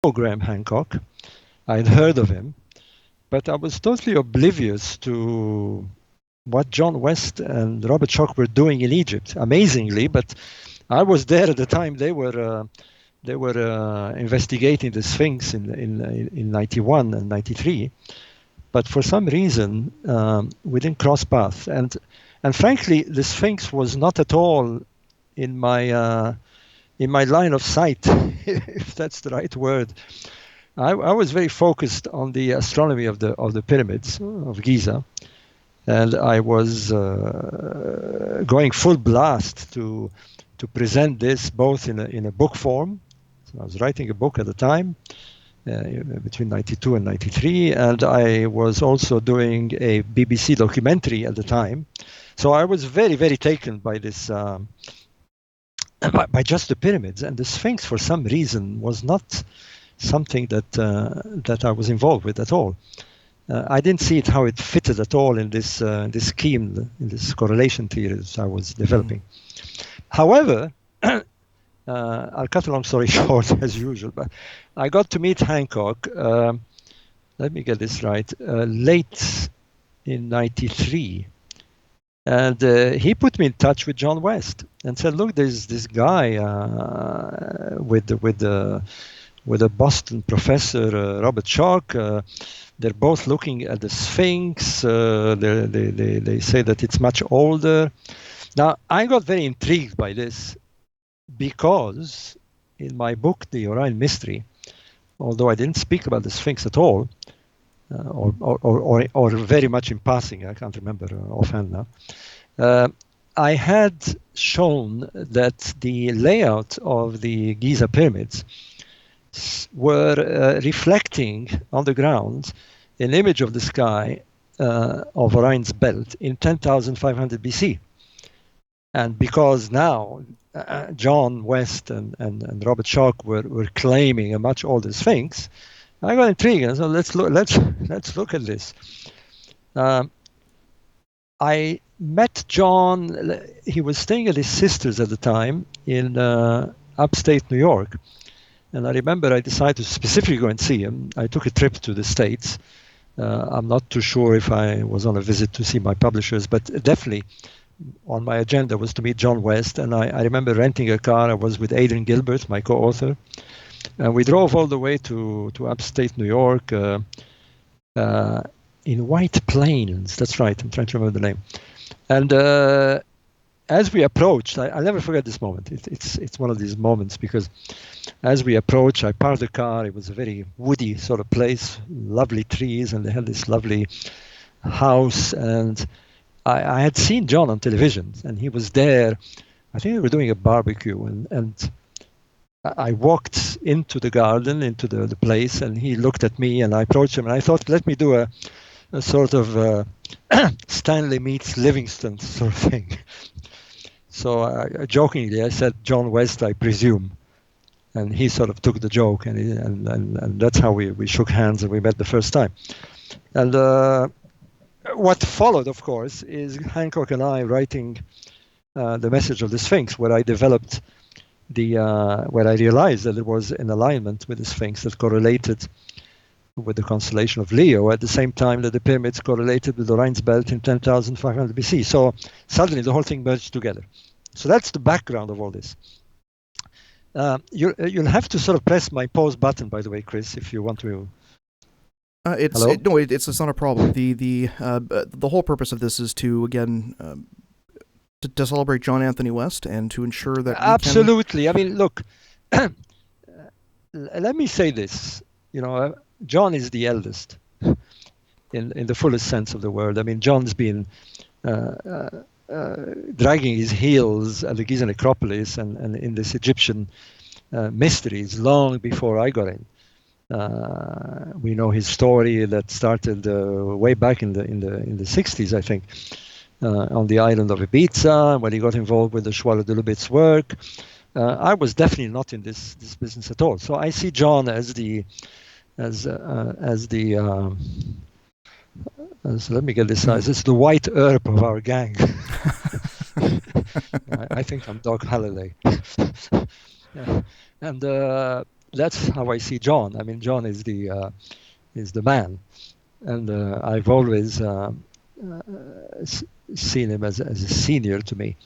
Graham Hancock. I'd heard of him, but I was totally oblivious to what John West and Robert Schoch were doing in Egypt. Amazingly, but I was there at the time they were investigating the Sphinx in 91 and 93. But for some reason, we didn't cross paths. And frankly, the Sphinx was not at all in my line of sight, if that's the right word. I was very focused on the astronomy of the pyramids of Giza, and I was going full blast to present this both in a book form. So I was writing a book at the time, between 92 and 93, and I was also doing a BBC documentary at the time. So I was very, very taken by this, by just the pyramids, and the Sphinx for some reason was not something that I was involved with at all. I didn't see how it fitted at all in this scheme, in this correlation theories I was developing. However, I'll cut a long story short as usual, but I got to meet Hancock, let me get this right, late in 93. And he put me in touch with John West and said, look, there's this guy with a Boston professor, Robert Schoch. They're both looking at the Sphinx. They say that it's much older. Now, I got very intrigued by this because in my book, The Orion Mystery, although I didn't speak about the Sphinx at all, or very much in passing, I can't remember offhand now, I had shown that the layout of the Giza pyramids were reflecting on the ground an image of the sky of Orion's belt in 10,500 BC. And because now John West and Robert Schoch were claiming a much older Sphinx, I got intrigued. And so let's look at this. I met John. He was staying at his sister's at the time in upstate New York. And I remember I decided to specifically go and see him. I took a trip to the States. I'm not too sure if I was on a visit to see my publishers, but definitely on my agenda was to meet John West. And I remember renting a car. I was with Adrian Gilbert, my co-author. And we drove all the way to upstate New York in White Plains. That's right. I'm trying to remember the name. And as we approached, I'll never forget this moment. It's one of these moments because as we approached, I parked the car. It was a very woody sort of place, lovely trees, and they had this lovely house. And I had seen John on television, and he was there. I think they were doing a barbecue, and I walked into the garden, into the place, and he looked at me, and I approached him, and I thought, let me do a sort of Stanley meets Livingston sort of thing. So jokingly, I said, John West, I presume. And he sort of took the joke, and that's how we shook hands and we met the first time. And what followed, of course, is Hancock and I writing The Message of the Sphinx, where I developed where I realized that there was an alignment with the Sphinx that correlated with the constellation of Leo at the same time that the pyramids correlated with Orion's belt in 10,500 BC. So suddenly the whole thing merged together. So that's the background of all this. You'll have to sort of press my pause button, by the way, Chris, if you want to. It's not a problem. The whole purpose of this is to again to celebrate John Anthony West and to ensure that absolutely. I mean, look, let me say this. John is the eldest in the fullest sense of the word. I mean, John's been dragging his heels at the Giza necropolis and in this Egyptian mysteries long before I got in. We know his story that started way back in the 60s, I think, on the island of Ibiza, when he got involved with the Schwaller de Lubitz work. I was definitely not in this business at all. So I see John as let me get this size. It's the white herb of our gang. I think I'm Doc Halliday. And that's how I see John. I mean, John is the man, and I've always seen him as a senior to me.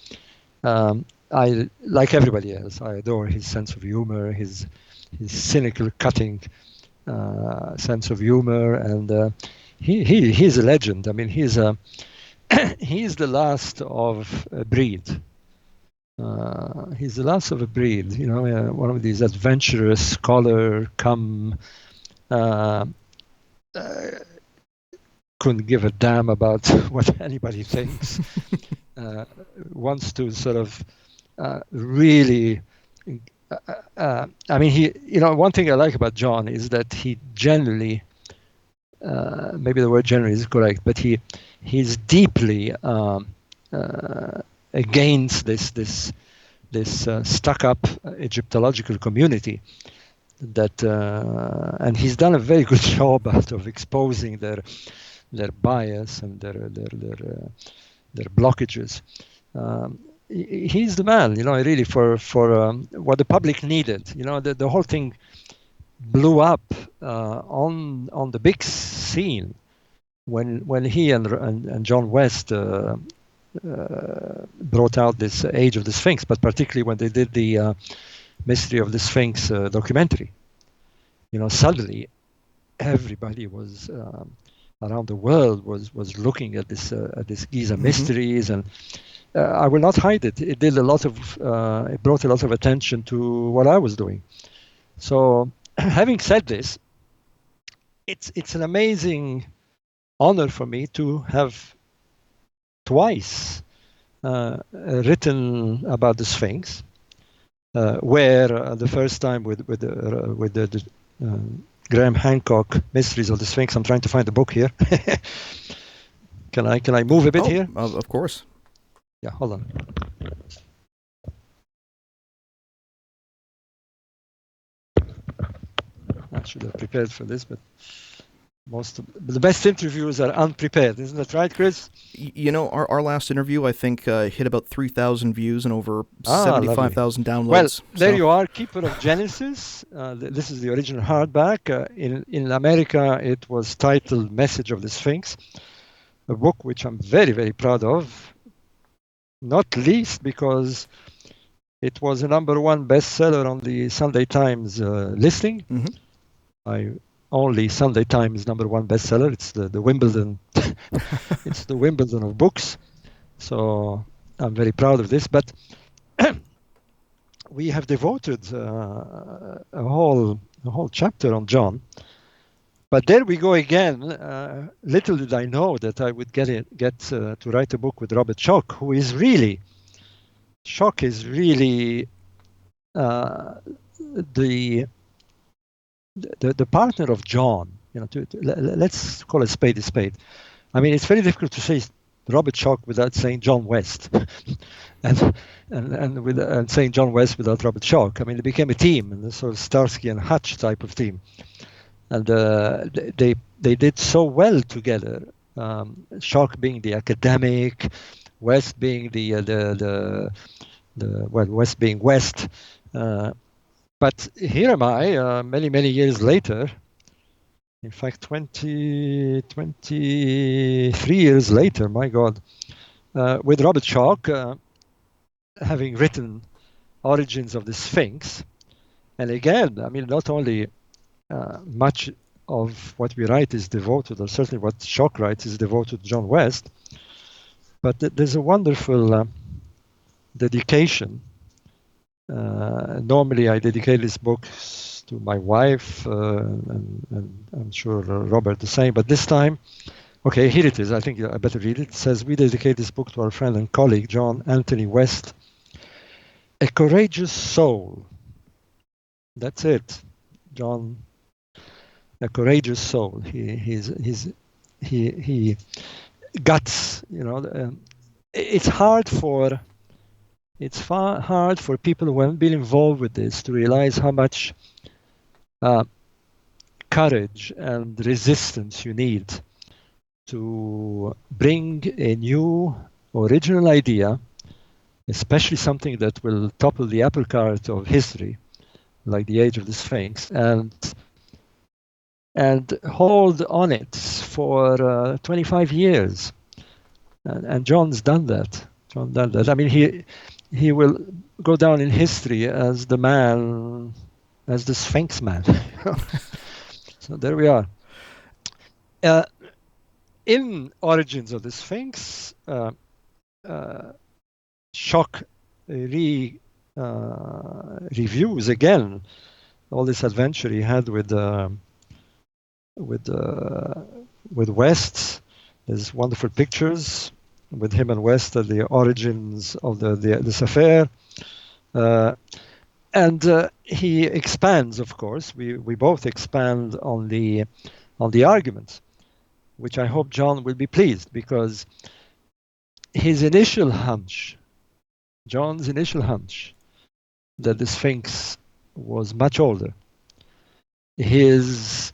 I, like everybody else, I adore his sense of humor, his cynical, cutting sense of humor, and he's a legend. I mean, he's the last of a breed. He's the last of a breed, one of these adventurous scholar come couldn't give a damn about what anybody thinks, wants to sort of really I mean, one thing I like about John is that he generally, maybe the word generally is correct, but he's deeply against this stuck-up Egyptological community that, and he's done a very good job out of exposing their bias and their blockages. He's the man, really for what the public needed. The whole thing blew up on the big scene when he and John West brought out this Age of the Sphinx, but particularly when they did the Mystery of the Sphinx documentary. Suddenly everybody was around the world was looking at this Giza mysteries, and I will not hide it. It did it brought a lot of attention to what I was doing. So, having said this, it's an amazing honor for me to have twice written about the Sphinx, where the first time with the Graham Hancock Mysteries of the Sphinx. I'm trying to find the book here. Can I move a bit here? Of course. Yeah, hold on. I should have prepared for this, but the best interviews are unprepared. Isn't that right, Chris? Our last interview, I think, hit about 3,000 views and over 75,000 downloads. Well, there you are, Keeper of Genesis. This is the original hardback. In America, it was titled Message of the Sphinx, a book which I'm very, very proud of, not least because it was a #1 bestseller on the Sunday Times listing. Mm-hmm. Only Sunday Times #1 bestseller. It's the Wimbledon. It's the Wimbledon of books. So I'm very proud of this. But we have devoted a whole chapter on John. But there we go again. Little did I know that I would get to write a book with Robert Schoch, who is really. Schoch is really the partner of John. Let's call a spade a spade. I mean, it's very difficult to say Robert Schoch without saying John West, and saying John West without Robert Schoch. I mean, they became a team, and sort of Starsky and Hutch type of team, and they did so well together. Schoch being the academic, West being West being West. But here am I, many years later, in fact, 23 years later, my God, with Robert Schoch, having written Origins of the Sphinx. And again, I mean, not only much of what we write is devoted, or certainly what Schoch writes is devoted to John West, but there's a wonderful dedication. Normally I dedicate this book to my wife, and I'm sure Robert the same, but this time, okay, here it is. I think I better read it. It says, we dedicate this book to our friend and colleague, John Anthony West, a courageous soul. That's it, John, a courageous soul. He guts, it's hard for people who haven't been involved with this to realize how much courage and resistance you need to bring a new original idea, especially something that will topple the apple cart of history, like the age of the Sphinx, and hold on it for 25 years. And John's done that. John done that. I mean, he will go down in history as the man, as the Sphinx man. So there we are. In Origins of the Sphinx, Schock reviews again all this adventure he had with West. There's wonderful pictures with him and West at the origins of this affair. And he expands, of course. We both expand on the arguments, which I hope John will be pleased, because his initial hunch, John's initial hunch, that the Sphinx was much older, his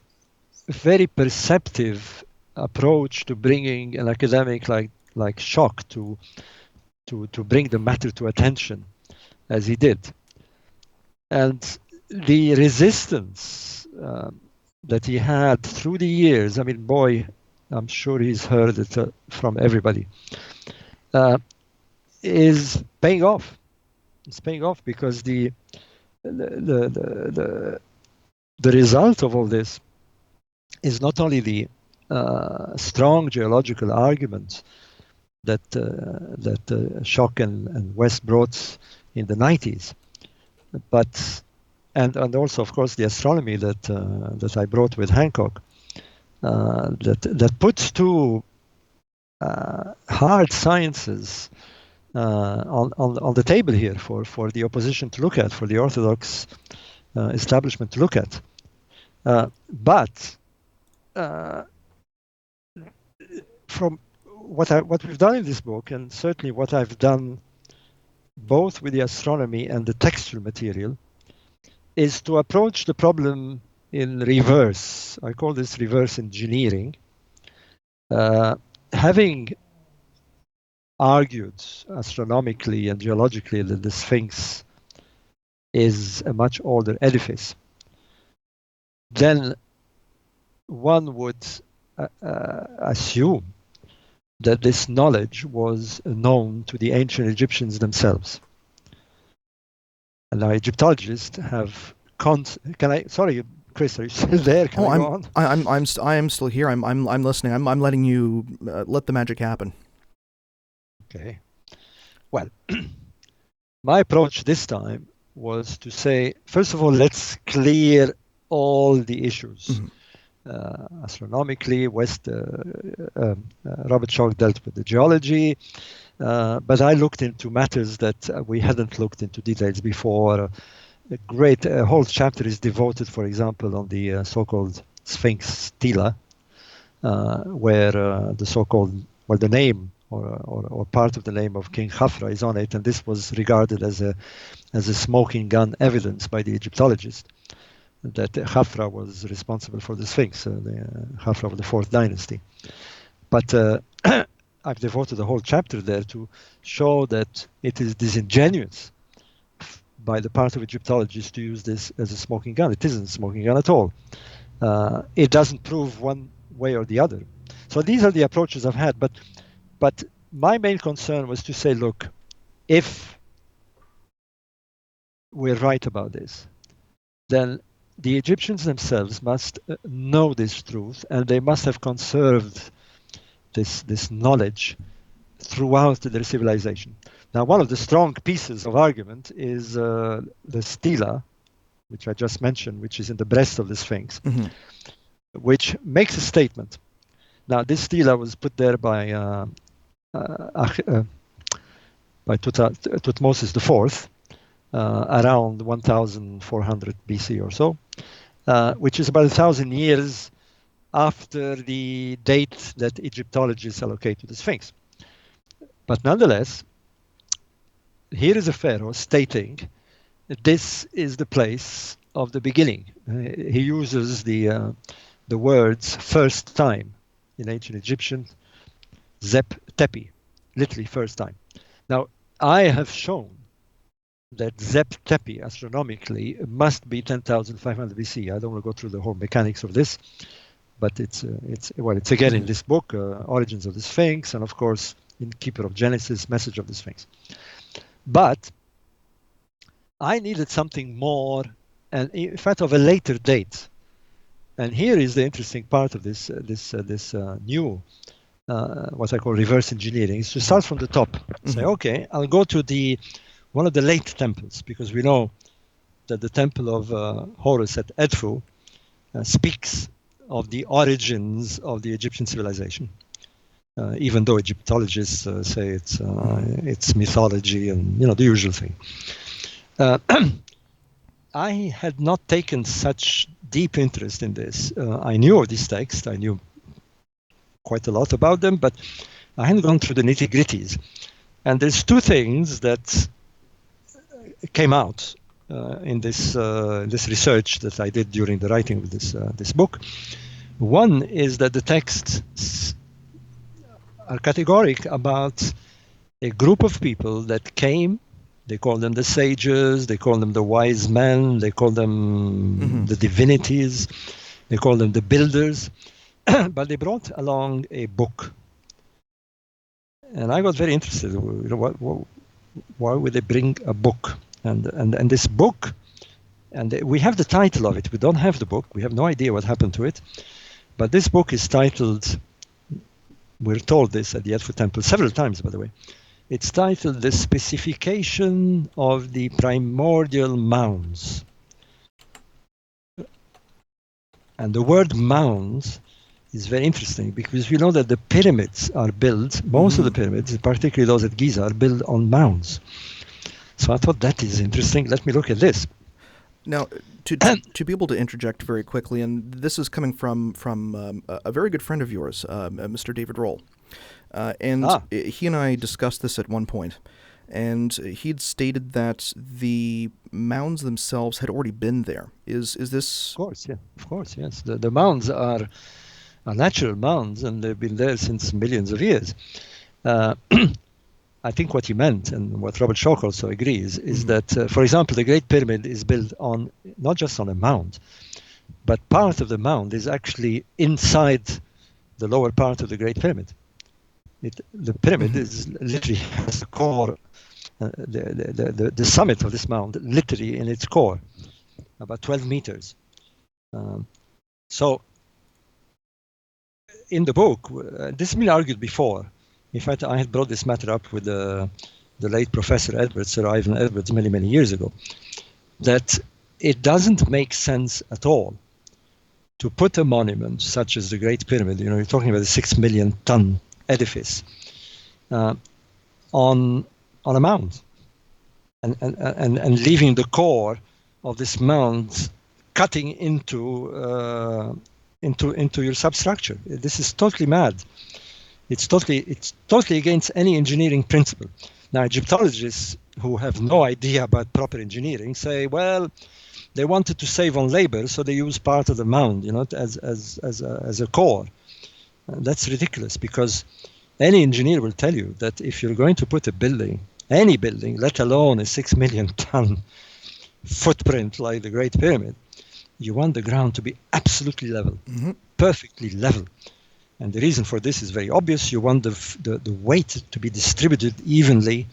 very perceptive approach to bringing an academic like Schock to bring the matter to attention, as he did, and the resistance that he had through the years. I mean, boy, I'm sure he's heard it from everybody. Is paying off. It's paying off because the result of all this is not only the strong geological argument that Schock and West brought in the 90s, but and also, of course, the astronomy that I brought with Hancock, that puts two hard sciences on the table here for the opposition to look at, for the orthodox establishment to look at. But from what we've done in this book, and certainly what I've done both with the astronomy and the textual material, is to approach the problem in reverse. I call this reverse engineering. Having argued astronomically and geologically that the Sphinx is a much older edifice, then one would assume that this knowledge was known to the ancient Egyptians themselves. And our Egyptologists have sorry, Chris, are you still there? Can I go on? I am still here. I'm listening. I'm letting you let the magic happen. Okay. Well, my approach this time was to say, first of all, let's clear all the issues. Mm-hmm. Astronomically, Robert Schock dealt with the geology, but I looked into matters that we hadn't looked into details before. A whole chapter is devoted, for example, on the so-called Sphinx stela, where the so-called, the name or part of the name of King Khafra is on it, and this was regarded as a smoking gun evidence by the Egyptologists that Khafra was responsible for the Sphinx, the Khafra of the 4th dynasty. But I've devoted a whole chapter there to show that it is disingenuous by the part of Egyptologists to use this as a smoking gun. It isn't a smoking gun at all. It doesn't prove one way or the other. So these are the approaches I've had. But my main concern was to say, look, if we're right about this, then the Egyptians themselves must know this truth, and they must have conserved this knowledge throughout their civilization. Now, one of the strong pieces of argument is the stela, which I just mentioned, which is in the breast of the Sphinx, mm-hmm. which makes a statement. Now, this stela was put there by Tutmosis IV around 1400 BC or so, which is about 1,000 years after the date that Egyptologists allocate to the Sphinx. But nonetheless, here is a pharaoh stating that this is the place of the beginning. He uses the words first time in ancient Egyptian, Zep Tepi, literally first time. Now, I have shown that Zeb Tepi astronomically must be 10,500 BC. I don't want to go through the whole mechanics of this, but it's again in this book, Origins of the Sphinx, and of course in Keeper of Genesis, Message of the Sphinx. But I needed something more, and in fact of a later date. And here is the interesting part of this new what I call reverse engineering, is to start from the top. Say, okay, I'll go to one of the late temples, because we know that the temple of Horus at Edfu speaks of the origins of the Egyptian civilization, even though Egyptologists say it's mythology and the usual thing. I had not taken such deep interest in this. I knew of these texts. I knew quite a lot about them, but I hadn't gone through the nitty-gritties. And there's two things that came out in this research that I did during the writing of this book. One is that the texts are categoric about a group of people that came. They call them the sages, they call them the wise men, they call them the divinities, they call them the builders, but they brought along a book. And I got very interested. Why would they bring a book? And this book, and we have the title of it. We don't have the book. We have no idea what happened to it. But this book is titled, we're told this at the Edfu Temple several times, by the way. It's titled The Specification of the Primordial Mounds. And the word mounds is very interesting, because we know that the pyramids are built, most of the pyramids, particularly those at Giza, are built on mounds. So I thought that is interesting. Let me look at this. Now, to be able to interject very quickly, and this is coming from a very good friend of yours, Mr. David Roll. He and I discussed this at one point, and he'd stated that the mounds themselves had already been there. Is this? Of course, yes. The mounds are natural mounds, and they've been there since millions of years. I think what he meant, and what Robert Schoch also agrees, is that, for example, the Great Pyramid is built on not just on a mound, but part of the mound is actually inside the lower part of the Great Pyramid. The pyramid is literally has the core, the summit of this mound, literally in its core, about 12 meters. So, in the book, this has been argued before. In fact, I had brought this matter up with the late Professor Edwards, Sir Ivan Edwards, many, many years ago, that it doesn't make sense at all to put a monument such as the Great Pyramid, you're talking about a 6 million ton edifice, on a mound, and leaving the core of this mound cutting into your substructure. This is totally mad. It's totally against any engineering principle. Now, Egyptologists who have no idea about proper engineering say, well, they wanted to save on labor, so they use part of the mound, as a core. That's ridiculous, because any engineer will tell you that if you're going to put a building, any building, let alone a 6 million ton footprint like the Great Pyramid, you want the ground to be absolutely level, perfectly level. And the reason for this is very obvious. You want the weight to be distributed evenly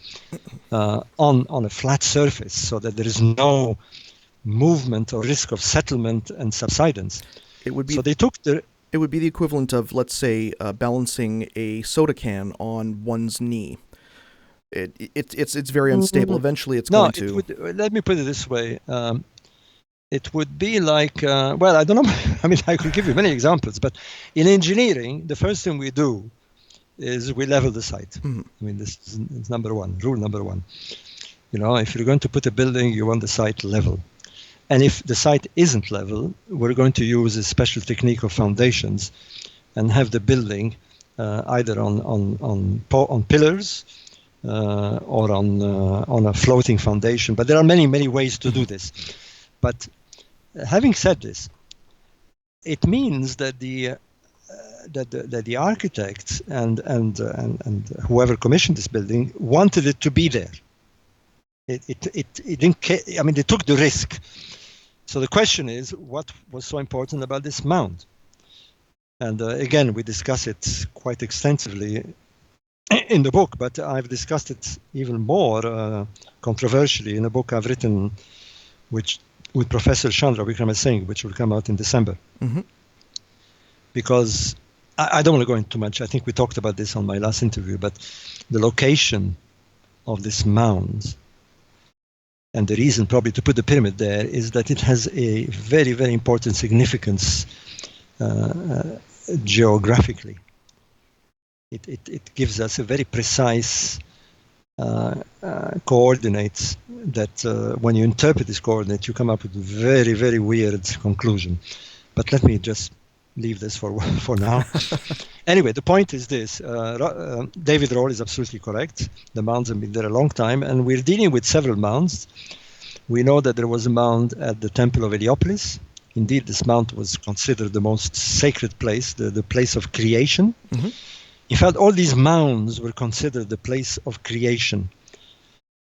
on a flat surface, so that there is no movement or risk of settlement and subsidence. It would be, so they took the... It would be the equivalent of, let's say, balancing a soda can on one's knee. It's very unstable. Eventually, it's going to... Let me put it this way. It would be like, well, I don't know. I mean, I could give you many examples, but in engineering, the first thing we do is we level the site. I mean, this is number one, rule number one. If you're going to put a building, you want the site level. And if the site isn't level, we're going to use a special technique of foundations and have the building either on pillars or on a floating foundation. But there are many, many ways to do this. But having said this, it means that the architects and whoever commissioned this building wanted it to be there. It didn't care. I mean, they took the risk. So the question is, what was so important about this mound? And again, we discuss it quite extensively in the book, but I've discussed it even more controversially in a book I've written, which with Professor Chandra Wickramasinghe, which will come out in December. Mm-hmm. Because I don't want to go into too much. I think we talked about this on my last interview, but the location of this mound and the reason probably to put the pyramid there is that it has a very, very important significance geographically. It gives us a very precise coordinates that when you interpret this coordinate, you come up with a very, very weird conclusion. But let me just leave this for now. Anyway, the point is this. David Rohl is absolutely correct. The mounds have been there a long time, and we're dealing with several mounds. We know that there was a mound at the Temple of Heliopolis. Indeed, this mound was considered the most sacred place, the place of creation. Mm-hmm. In fact, all these mounds were considered the place of creation.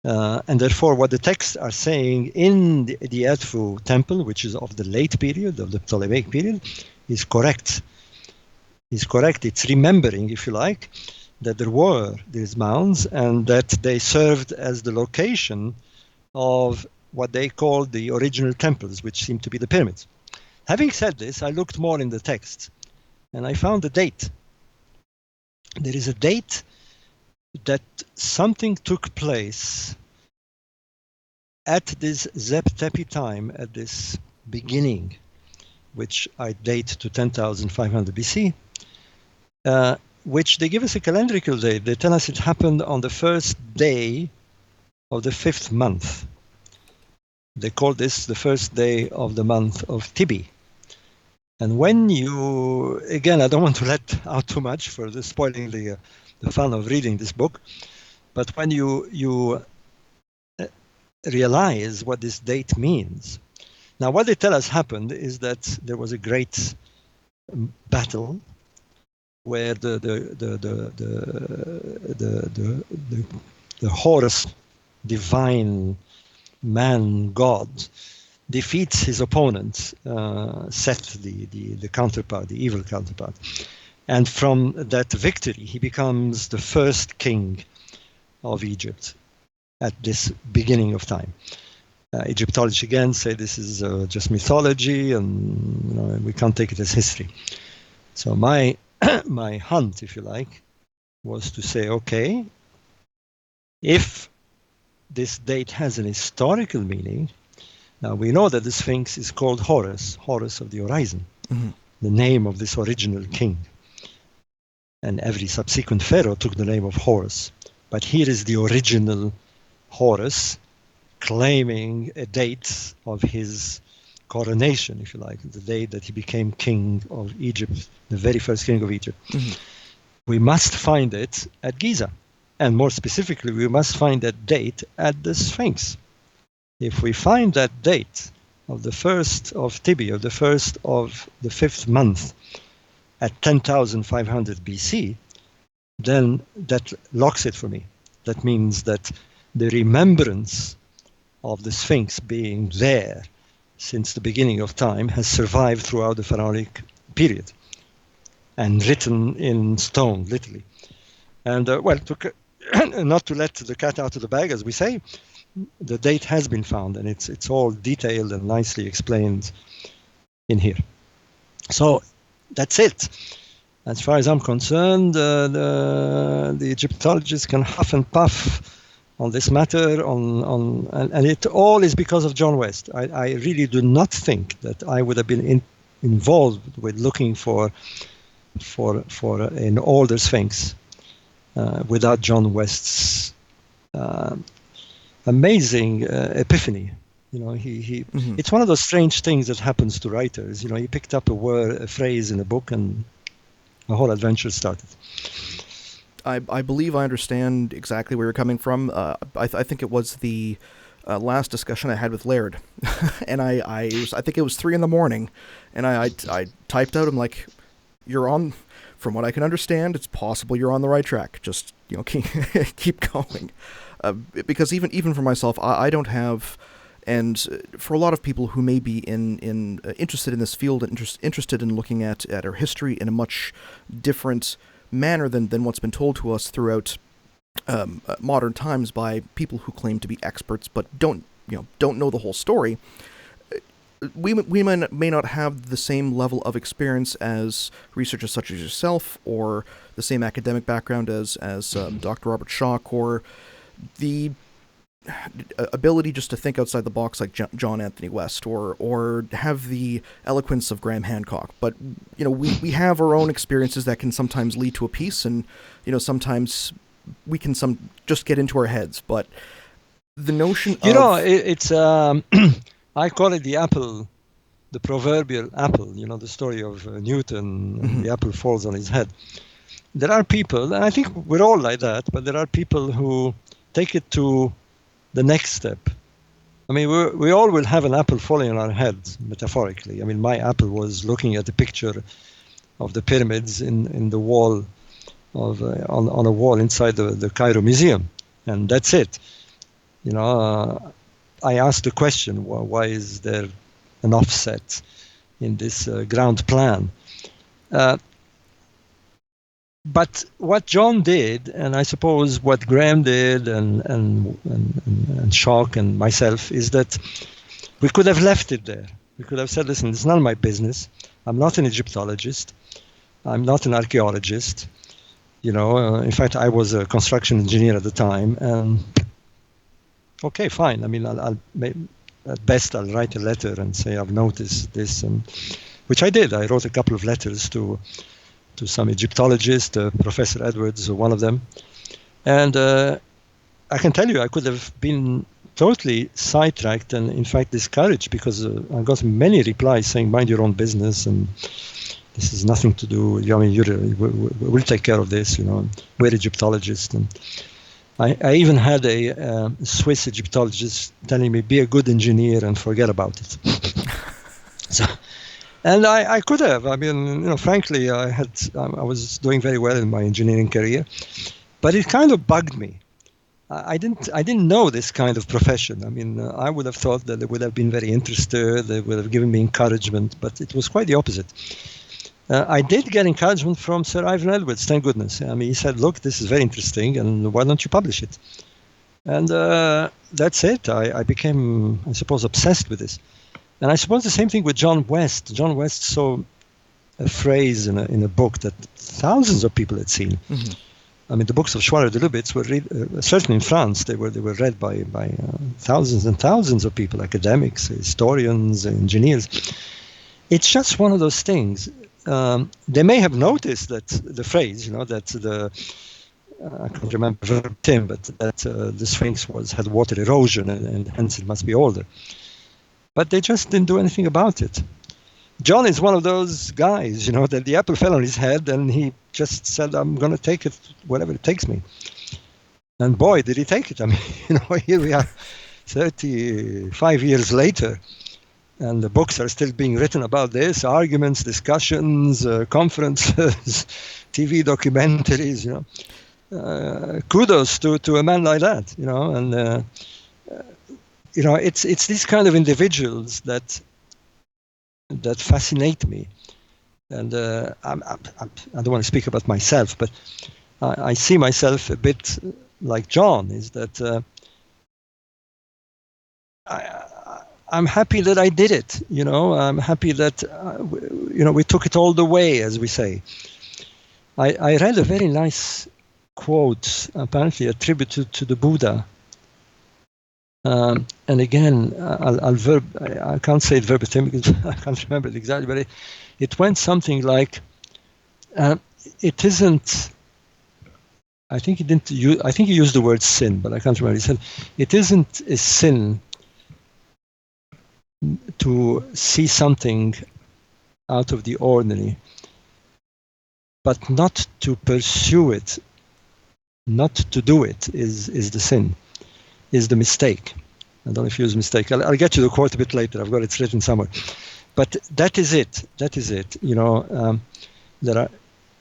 And therefore, what the texts are saying in the Edfu temple, which is of the late period, of the Ptolemaic period, is correct. It's remembering, if you like, that there were these mounds and that they served as the location of what they called the original temples, which seem to be the pyramids. Having said this, I looked more in the text and I found a date. There is a date that something took place at this Zeb Tepi time, at this beginning, which I date to 10,500 BC, which they give us a calendrical date. They tell us it happened on the first day of the 5th month. They call this the first day of the month of Tibi. And when you, again, I don't want to let out too much for the spoiling the fun of reading this book, but when you realize what this date means. Now, what they tell us happened is that there was a great battle where the Horus, divine man god, defeats his opponent, Seth, the counterpart, the evil counterpart. And from that victory, he becomes the first king of Egypt at this beginning of time. Egyptologists again say this is just mythology, and we can't take it as history. So my my hunt, if you like, was to say, okay, if this date has an historical meaning, now we know that the Sphinx is called Horus of the horizon, mm-hmm. the name of this original king. And every subsequent pharaoh took the name of Horus. But here is the original Horus claiming a date of his coronation, if you like, the day that he became king of Egypt, the very first king of Egypt. Mm-hmm. We must find it at Giza. And more specifically, we must find that date at the Sphinx. If we find that date of the first of Tibi, of the first of the 5th month at 10,500 BC, then that locks it for me. That means that the remembrance of the Sphinx being there since the beginning of time has survived throughout the pharaonic period and written in stone, literally. And not to let the cat out of the bag, as we say, the date has been found, and it's all detailed and nicely explained in here. So that's it. As far as I'm concerned, the Egyptologists can huff and puff on this matter, and it all is because of John West. I really do not think that I would have been involved with looking for an older Sphinx without John West's amazing epiphany. Mm-hmm. It's one of those strange things that happens to writers. He picked up a phrase in a book, and a whole adventure started. I believe I understand exactly where you're coming from. I think it was the last discussion I had with Laird, and I think it was 3 a.m, and I typed out, I'm like, you're on. From what I can understand, it's possible you're on the right track. Just keep going. because even for myself, I don't have, and for a lot of people who may be interested in this field and interested in looking at our history in a much different manner than what's been told to us throughout modern times by people who claim to be experts but don't know the whole story. We may not have the same level of experience as researchers such as yourself, or the same academic background as Dr. Robert Schock, or the ability just to think outside the box like John Anthony West, or have the eloquence of Graham Hancock. But we have our own experiences that can sometimes lead to a piece, and sometimes we can just get into our heads. But the notion it's I call it the apple, the proverbial apple, the story of Newton, and the apple falls on his head. There are people, and I think we're all like that, but there are people who take it to the next step. I mean, we all will have an apple falling on our heads, metaphorically. I mean, my apple was looking at the picture of the pyramids in the wall on a wall inside the Cairo Museum, and that's it. I asked the question, why is there an offset in this ground plan? But what John did, and I suppose what Graham did, and Schock and myself, is that we could have left it there. We could have said, listen, it's none of my business. I'm not an Egyptologist. I'm not an archaeologist. In fact, I was a construction engineer at the time, and okay, fine. I mean, at best, I'll write a letter and say I've noticed this, which I did. I wrote a couple of letters to some Egyptologist, Professor Edwards, one of them. And I can tell you, I could have been totally sidetracked and, in fact, discouraged, because I got many replies saying, mind your own business, and this has nothing to do. I mean, we'll take care of this, we're Egyptologists. And I even had a Swiss Egyptologist telling me, be a good engineer and forget about it. And I could have. I mean, frankly, I was doing very well in my engineering career, but it kind of bugged me. I didn't know this kind of profession. I mean, I would have thought that they would have been very interested. They would have given me encouragement, but it was quite the opposite. I did get encouragement from Sir Ivan Edwards, thank goodness. I mean, he said, look, this is very interesting, and why don't you publish it? And that's it. I became, I suppose, obsessed with this. And I suppose the same thing with John West. John West saw a phrase in a book that thousands of people had seen. Mm-hmm. I mean, the books of Schwaller de Lubitz were read, certainly in France, they were read by thousands and thousands of people, academics, historians, engineers. It's just one of those things. They may have noticed that the phrase, that I can't remember verbatim, but that the Sphinx had water erosion, and hence it must be older. But they just didn't do anything about it. John is one of those guys, that the apple fell on his head, and he just said, I'm going to take it wherever it takes me. And boy, did he take it. I mean, here we are 35 years later, and the books are still being written about this, arguments, discussions, conferences, TV documentaries, kudos to a man like that, and it's these kind of individuals that fascinate me. And I don't want to speak about myself, but I see myself a bit like John, is that I'm happy that I did it, I'm happy that, we took it all the way, as we say. I read a very nice quote, apparently attributed to the Buddha. And again, I can't say it verbatim because I can't remember it exactly, but it went something like, it isn't, I think he used the word sin, but I can't remember. He said, it isn't a sin to see something out of the ordinary, but not to pursue it, not to do it is the sin, is the mistake. I don't know if you use mistake. I'll get you the quote a bit later. I've got it written somewhere. But that is it. That is it.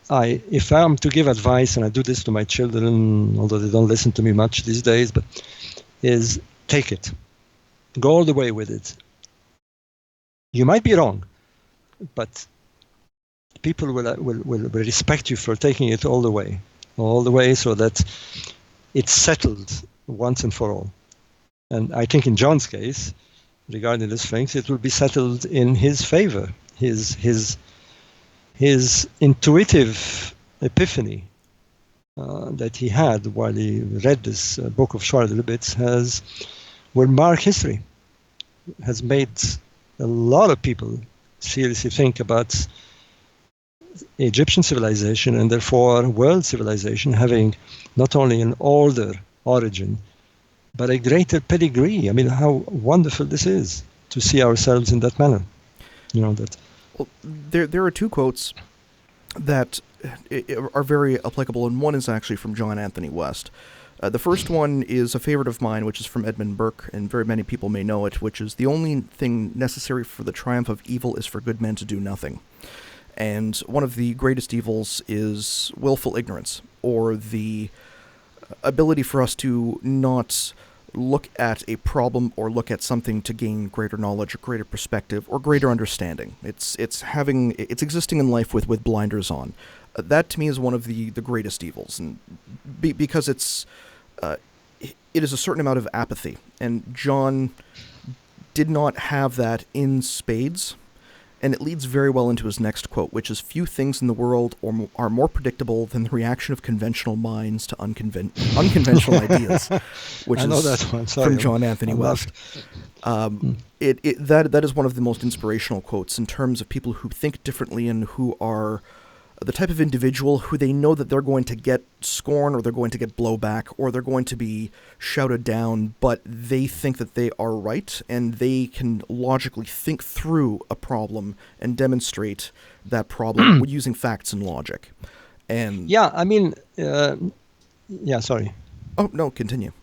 if I'm to give advice, and I do this to my children, although they don't listen to me much these days, but is take it. Go all the way with it. You might be wrong, but people will respect you for taking it all the way, so that it's settled once and for all. And I think in John's case, regarding the Sphinx, it will be settled in his favor. His intuitive epiphany that he had while he read this book of Short Little Bits will mark history, has made a lot of people seriously think about Egyptian civilization, and therefore world civilization, having not only an older origin, but a greater pedigree. I mean, how wonderful this is to see ourselves in that manner. That. Well, there are two quotes that are very applicable, and one is actually from John Anthony West. The first one is a favorite of mine, which is from Edmund Burke, and very many people may know it, which is, "The only thing necessary for the triumph of evil is for good men to do nothing." And one of the greatest evils is willful ignorance, or the ability for us to not look at a problem or look at something to gain greater knowledge or greater perspective or greater understanding. It's existing in life with blinders on. That to me is one of the greatest evils, and because it is a certain amount of apathy, and John did not have that in spades. And it leads very well into his next quote, which is, "Few things in the world are more predictable than the reaction of conventional minds to unconventional ideas," which I know is that one. Sorry, from John Anthony West. That is one of the most inspirational quotes in terms of people who think differently and who are the type of individual who they know that they're going to get scorn, or they're going to get blowback, or they're going to be shouted down, but they think that they are right, and they can logically think through a problem and demonstrate that problem using facts and logic. And sorry. Oh, no, continue.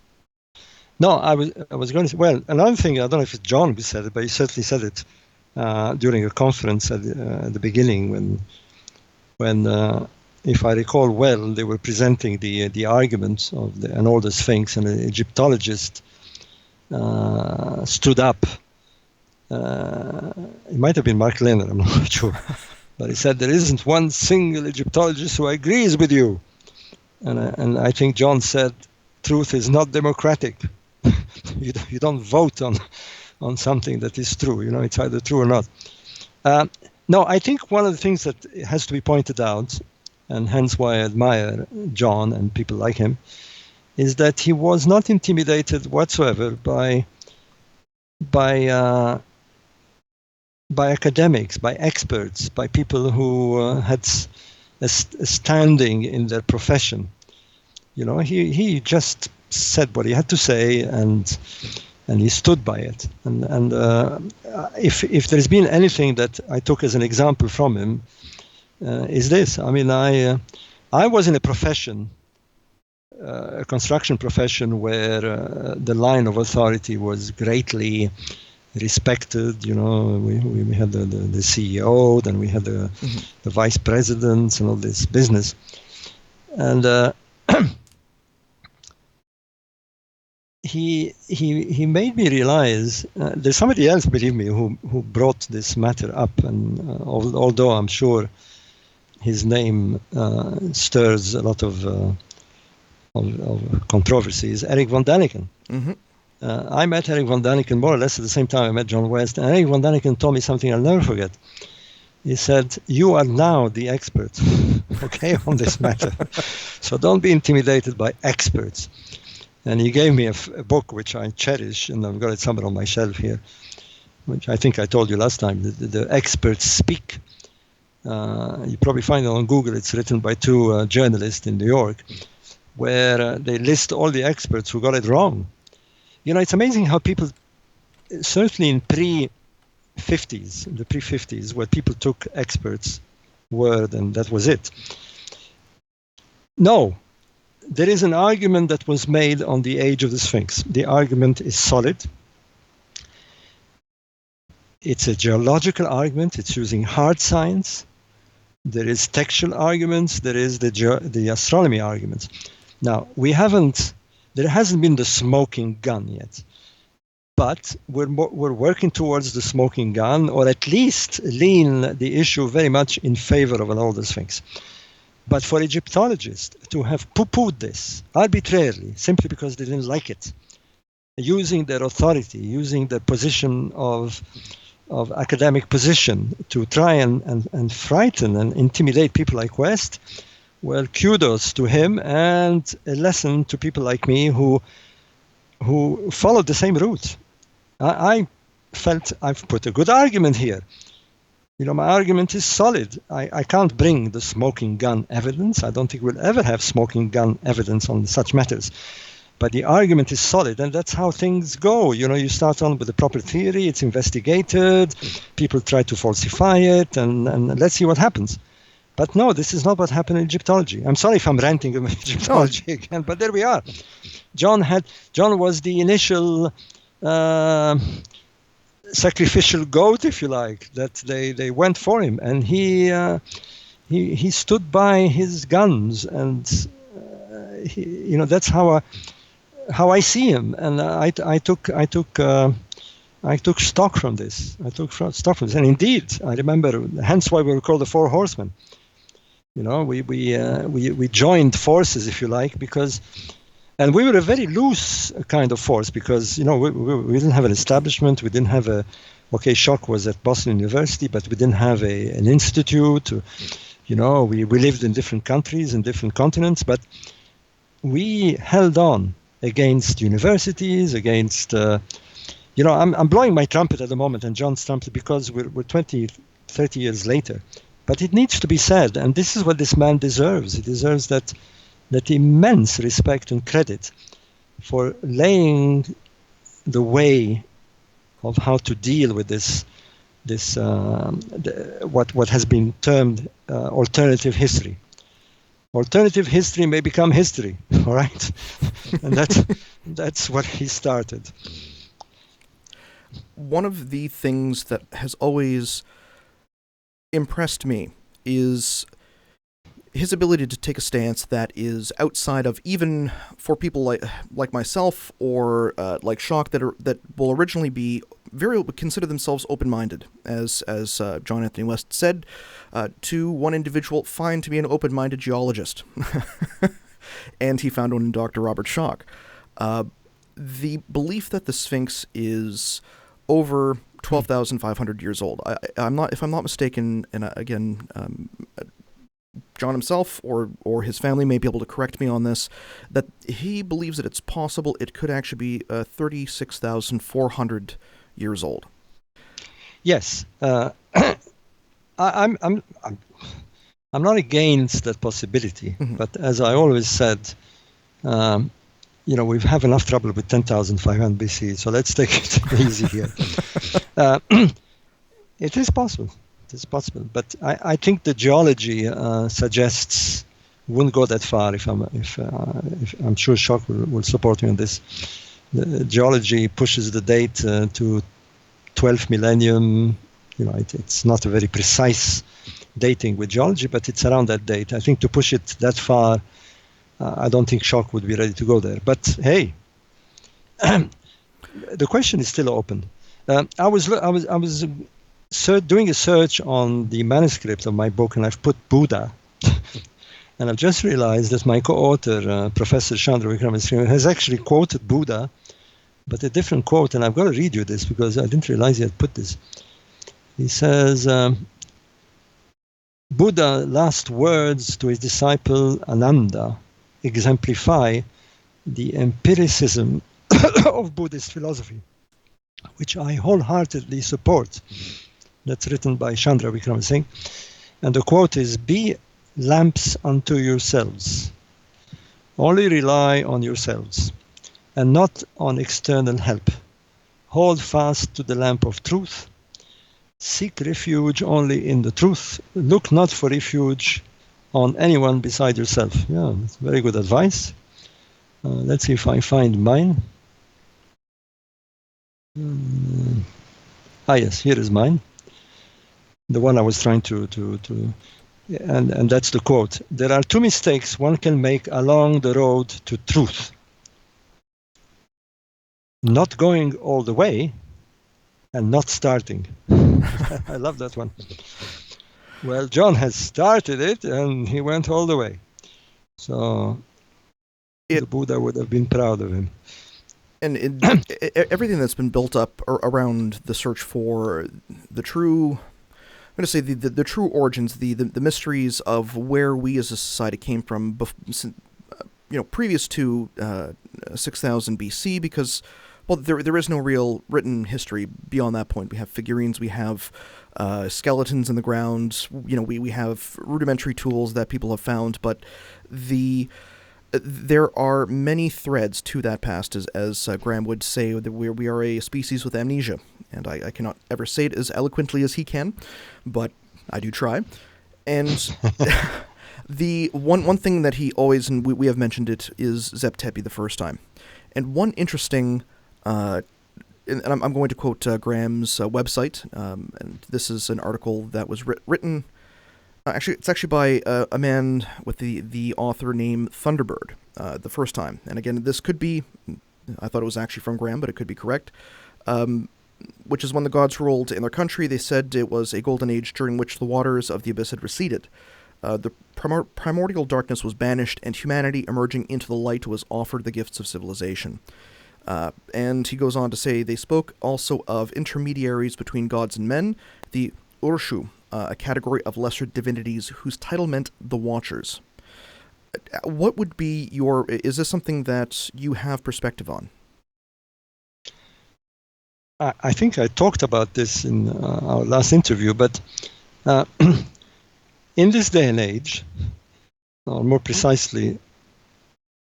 No, I was going to say, well, another thing, I don't know if it's John who said it, but he certainly said it during a conference at the beginning when if I recall well, they were presenting the arguments of an older Sphinx, and an Egyptologist stood up. It might have been Mark Lehner, I'm not sure. But he said, "There isn't one single Egyptologist who agrees with you." And I think John said, "Truth is not democratic." You don't vote on something that is true. It's either true or not. No, I think one of the things that has to be pointed out, and hence why I admire John and people like him, is that he was not intimidated whatsoever by academics, by experts, by people who had a standing in their profession. He just said what he had to say, and he stood by it. And if there's been anything that I took as an example from him, is this. I mean, I was in a profession, a construction profession, where the line of authority was greatly respected. We had the CEO, then we had the vice presidents and all this business. And he made me realize there's somebody else, believe me, who brought this matter up, and although I'm sure his name stirs a lot of controversies, Eric von Daniken. Mm-hmm. I met Eric von Daniken more or less at the same time I met John West, and Eric von Daniken told me something I'll never forget. He said, "You are now the expert, okay, on this matter. So don't be intimidated by experts." And he gave me a book which I cherish, and I've got it somewhere on my shelf here, which I think I told you last time, the Experts Speak. You probably find it on Google. It's written by two journalists in New York, where they list all the experts who got it wrong. It's amazing how people, certainly in the pre-50s, where people took experts' word and that was it. No. There is an argument that was made on the age of the Sphinx. The argument is solid. It's a geological argument. It's using hard science. there is textual arguments, there is the astronomy arguments. Now, there hasn't been the smoking gun yet, but we're working towards the smoking gun, or at least lean the issue very much in favor of an older Sphinx. But for Egyptologists to have poo-pooed this arbitrarily, simply because they didn't like it, using their authority, using their position of academic position to try and frighten and intimidate people like West, well, kudos to him, and a lesson to people like me who followed the same route. I felt I've put a good argument here. My argument is solid. I can't bring the smoking gun evidence. I don't think we'll ever have smoking gun evidence on such matters. But the argument is solid, and that's how things go. You start on with the proper theory, it's investigated, people try to falsify it, and let's see what happens. But no, this is not what happened in Egyptology. I'm sorry if I'm ranting about Egyptology again, but there we are. John was the initial sacrificial goat, if you like, that they went for him, and he stood by his guns, and that's how I see him, and I took stock from this. And indeed, I remember. Hence, why we were called the Four Horsemen. We joined forces, if you like, and we were a very loose kind of force because we didn't have an establishment. We didn't have Schock was at Boston University, but we didn't have an institute. We lived in different countries and different continents, but we held on against universities, against, I'm blowing my trumpet at the moment and John's trumpet because we're 20, 30 years later. But it needs to be said, and this is what this man deserves. He deserves that immense respect and credit for laying the way of how to deal with this what has been termed alternative history. Alternative history may become history, all right? And that's what he started. One of the things that has always impressed me is his ability to take a stance that is outside of, even for people like myself or like Schock that will originally be consider themselves open-minded, as John Anthony West said to one individual, find to be an open-minded geologist, and he found one in Dr. Robert Schock. The belief that the Sphinx is over 12,500 years old. If I'm not mistaken, and again, John himself or his family may be able to correct me on this, that he believes that it's possible it could actually be 36,400 years old. Yes, I'm not against that possibility, mm-hmm. But as I always said, we have enough trouble with 10,500 BC, so let's take it easy here. It is possible. It is possible, but I think the geology suggests wouldn't go that far. If I'm sure Schock will support me on this. The geology pushes the date to 12th millennium. It's not a very precise dating with geology, but it's around that date. I think to push it that far, I don't think Schock would be ready to go there. But hey, the question is still open. I was doing a search on the manuscript of my book, and I've put Buddha. And I've just realized that my co-author, Professor Chandra Vikramasinghe, has actually quoted Buddha, but a different quote, and I've got to read you this because I didn't realize he had put this. He says, Buddha's last words to his disciple Ananda exemplify the empiricism of Buddhist philosophy, which I wholeheartedly support. That's written by Chandra Vikramasinghe. And the quote is, be lamps unto yourselves. Only rely on yourselves and not on external help. Hold fast to the lamp of truth. Seek refuge only in the truth. Look not for refuge on anyone beside yourself. Yeah, that's very good advice. Let's see if I find mine. Yes, here is mine. The one I was trying to and that's the quote, "There are two mistakes one can make along the road to truth. Not going all the way and not starting." I love that one. Well, John has started it and he went all the way. So the Buddha would have been proud of him. And everything that's been built up around the search for the true, I'm going to say the true origins, the mysteries of where we as a society came from, previous to 6000 BC, because, well, there is no real written history beyond that point. We have figurines, we have skeletons in the ground, we have rudimentary tools that people have found, but there are many threads to that past, as Graham would say, that we are a species with amnesia. And I cannot ever say it as eloquently as he can, but I do try. And the one thing that he always, and we have mentioned it, is Zep Tepi the first time. And one interesting, and I'm going to quote Graham's website, and this is an article that was written. It's actually by a man with the author name Thunderbird, the first time. And again, this could be, I thought it was actually from Graham, but it could be correct, which is when the gods ruled in their country. They said it was a golden age during which the waters of the abyss had receded. The primordial darkness was banished, and humanity emerging into the light was offered the gifts of civilization. And he goes on to say, they spoke also of intermediaries between gods and men, the Urshu, a category of lesser divinities whose title meant the Watchers. What would be is this something that you have perspective on? I think I talked about this in our last interview, but in this day and age, or more precisely,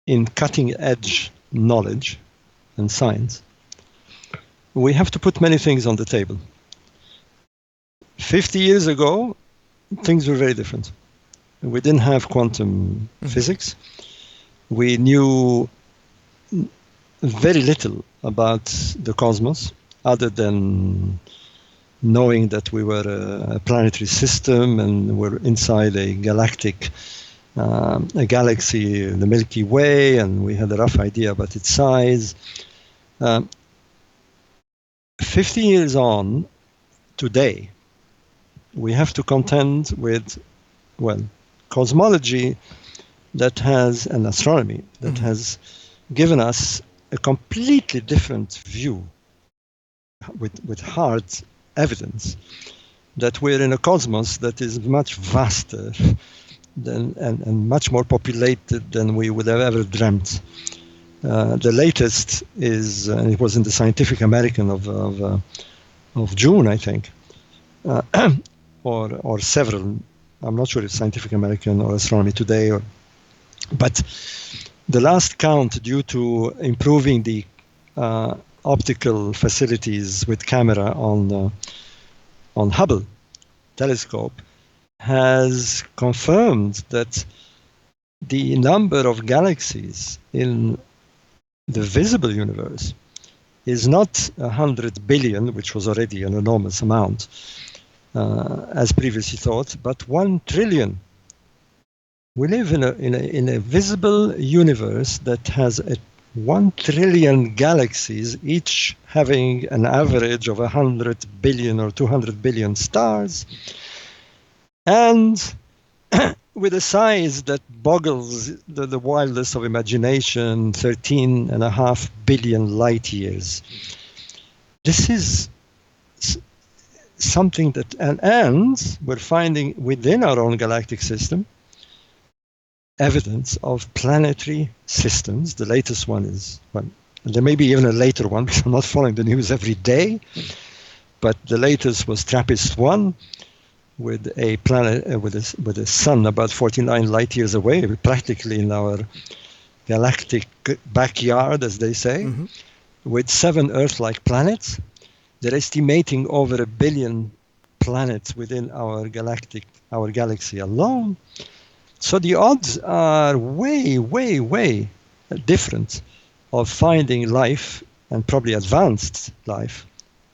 in cutting-edge knowledge and science, we have to put many things on the table. 50 years ago, things were very different. We didn't have quantum physics. We knew very little about the cosmos, other than knowing that we were a planetary system and we're inside a galactic, a galaxy, the Milky Way, and we had a rough idea about its size. 50 years on, today, we have to contend with, cosmology that has, and astronomy that has given us a completely different view with hard evidence that we're in a cosmos that is much vaster than and much more populated than we would have ever dreamt. The latest is, it was in the Scientific American of June, I think, or several. I'm not sure if Scientific American or Astronomy Today, but the last count, due to improving the optical facilities with camera on Hubble telescope, has confirmed that the number of galaxies in the visible universe is not 100 billion, which was already an enormous amount, as previously thought, but 1 trillion. We live in a visible universe that has 1 trillion galaxies, each having an average of 100 billion or 200 billion stars, and with a size that boggles the wildest of imagination, 13.5 billion light years. This is something that, and we're finding within our own galactic system evidence of planetary systems. The latest one is, there may be even a later one because I'm not following the news every day, but the latest was TRAPPIST-1, with a planet with a sun about 49 light years away, practically in our galactic backyard, as they say, with 7 Earth-like planets. They're estimating over 1 billion planets within our galaxy alone. So the odds are way, way, way different of finding life, and probably advanced life,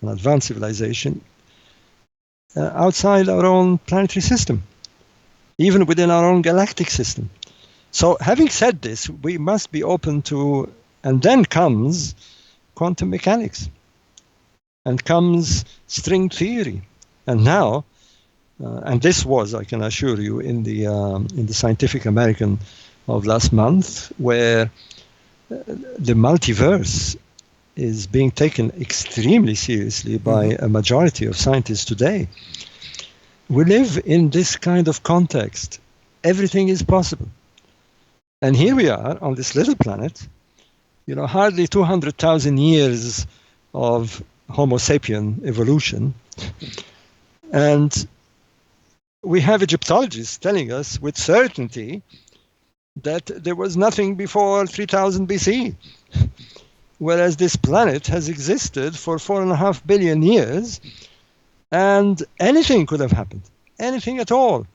and advanced civilization, outside our own planetary system. even within our own galactic system. So having said this, we must be open to, and then comes quantum mechanics, and comes string theory. And now, and this was, I can assure you, in the Scientific American of last month, where the multiverse is being taken extremely seriously by a majority of scientists today. We live in this kind of context. Everything is possible. And here we are on this little planet, hardly 200,000 years of Homo sapien evolution. And we have Egyptologists telling us with certainty that there was nothing before 3000 BC, whereas this planet has existed for 4.5 billion years, and anything could have happened, anything at all.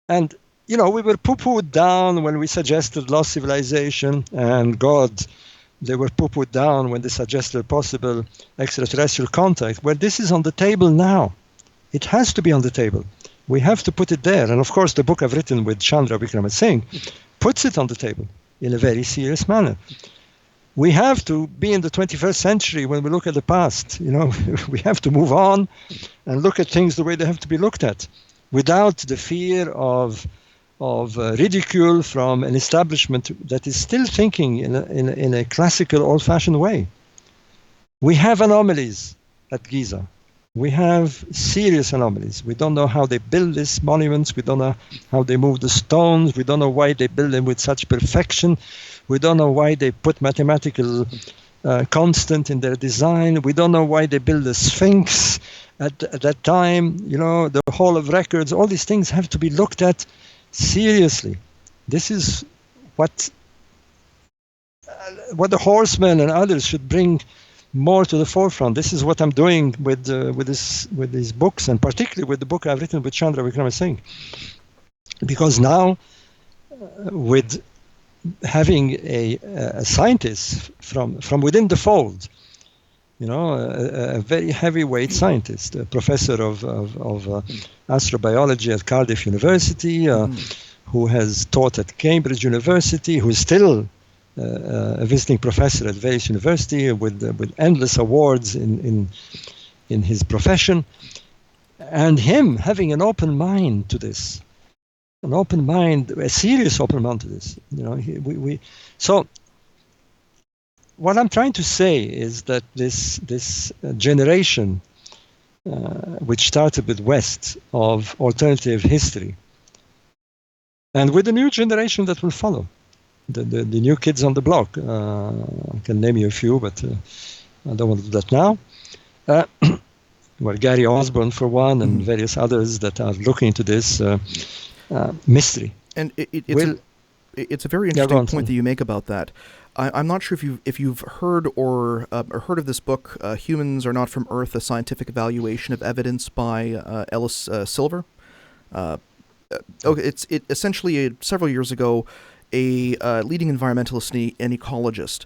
And, we were poo-pooed down when we suggested lost civilization, and God, they were poo-pooed down when they suggested possible extraterrestrial contact. Well, this is on the table now. It has to be on the table. We have to put it there. And of course, the book I've written with Chandra Wickramasinghe puts it on the table in a very serious manner. We have to be in the 21st century when we look at the past. We have to move on and look at things the way they have to be looked at, without the fear of ridicule from an establishment that is still thinking in a classical, old-fashioned way. We have anomalies at Giza. We have serious anomalies. We don't know how they build these monuments. We don't know how they move the stones. We don't know why they build them with such perfection. We don't know why they put mathematical constant in their design. We don't know why they build the Sphinx at that time. The Hall of Records. All these things have to be looked at seriously. This is what the horsemen and others should bring more to the forefront. This is what I'm doing with these books, and particularly with the book I've written with Chandra Wickramasinghe. Because now, with having a scientist from within the fold, a very heavyweight scientist, a professor of astrobiology at Cardiff University, who has taught at Cambridge University, who is still a visiting professor at various universities with endless awards in his profession, and him having an open mind to this, a serious open mind to this. So what I'm trying to say is that this generation, which started with West, of alternative history, and with the new generation that will follow, the new kids on the block. I can name you a few, but I don't want to do that now. Well, Gary Osborne, for one, and various others that are looking into this mystery. And it's a very interesting point that you make about that. I'm not sure if you've heard or heard of this book, Humans Are Not From Earth, A Scientific Evaluation of Evidence by Ellis Silver. It's essentially several years ago, a leading environmentalist and ecologist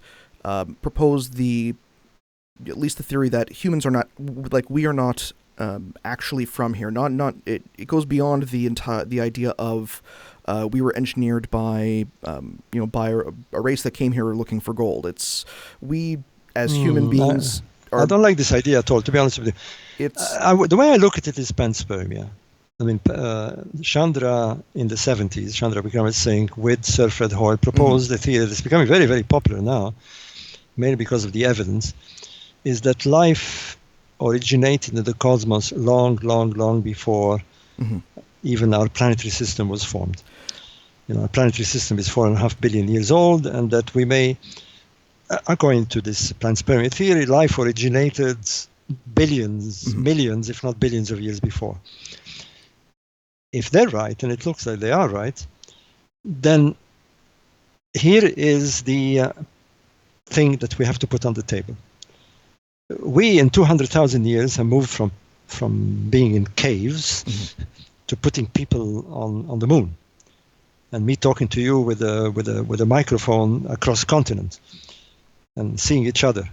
proposed at least the theory that humans are not, we are not actually from here. It goes beyond the idea of we were engineered by by a race that came here looking for gold. It's we as human beings. I don't like this idea at all, to be honest with you. The way I look at it is panspermia. I mean, Chandra in the 70s, Chandra Wickramasinghe with Sir Fred Hoyle proposed a theory that's becoming very, very popular now, mainly because of the evidence, is that life originated in the cosmos long before even our planetary system was formed. Our planetary system is 4.5 billion years old, and that we may, according to this panspermia theory, life originated billions, millions, if not billions of years before. If they're right, and it looks like they are right, then here is the thing that we have to put on the table. We, in 200,000 years, have moved from being in caves to putting people on the moon, and me talking to you with a microphone across continent, and seeing each other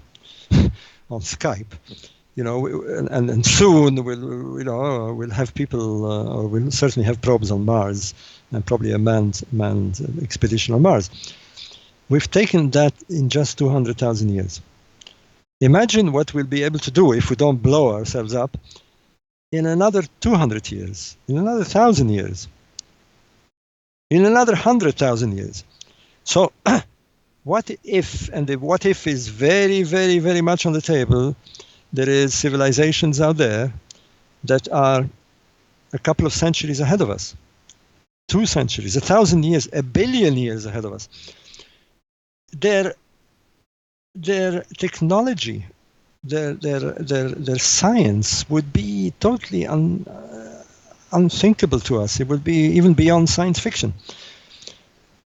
on Skype. and soon we'll have people, or we'll certainly have probes on Mars, and probably a manned expedition on Mars. We've taken that in just 200,000 years. Imagine what we'll be able to do if we don't blow ourselves up in another 200 years, in another 1,000 years, in another 100,000 years. So what if, and the what if is very, very, very much on the table. There is civilizations out there that are a couple of centuries ahead of us, 2 centuries, 1,000 years, 1 billion years ahead of us. Their technology, their science would be totally unthinkable to us. It would be even beyond science fiction.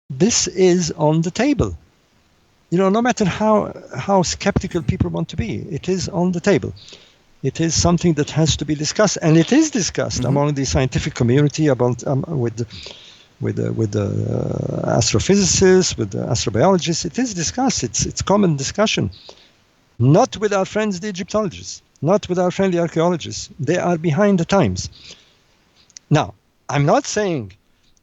This is on the table. No matter how skeptical people want to be, it is on the table. It is something that has to be discussed, and it is discussed among the scientific community, about with the astrophysicists, with the astrobiologists. It is discussed. It's common discussion. Not with our friends, the Egyptologists, not with our friendly archaeologists. They are behind the times. Now, I'm not saying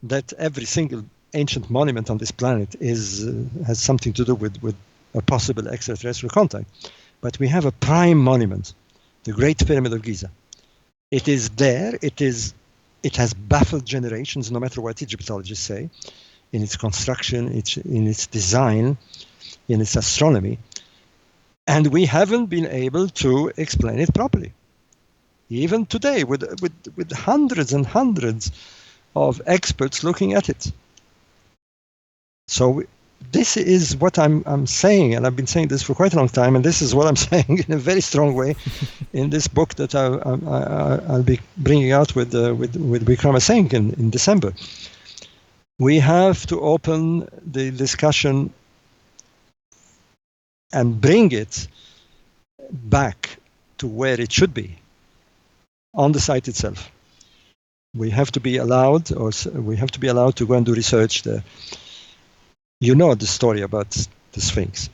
that every single ancient monument on this planet has something to do with a possible extraterrestrial contact, but we have a prime monument, the Great Pyramid of Giza. It is there. It has baffled generations, no matter what Egyptologists say, in its construction, in its design, in its astronomy, and we haven't been able to explain it properly. Even today, with hundreds and hundreds of experts looking at it. So this is what I'm saying, and I've been saying this for quite a long time, and this is what I'm saying in a very strong way in this book that I'll be bringing out with Vikramasinghe in December. We have to open the discussion and bring it back to where it should be, on the site itself. We have to be allowed, to go and do research there. You know the story about the Sphinx.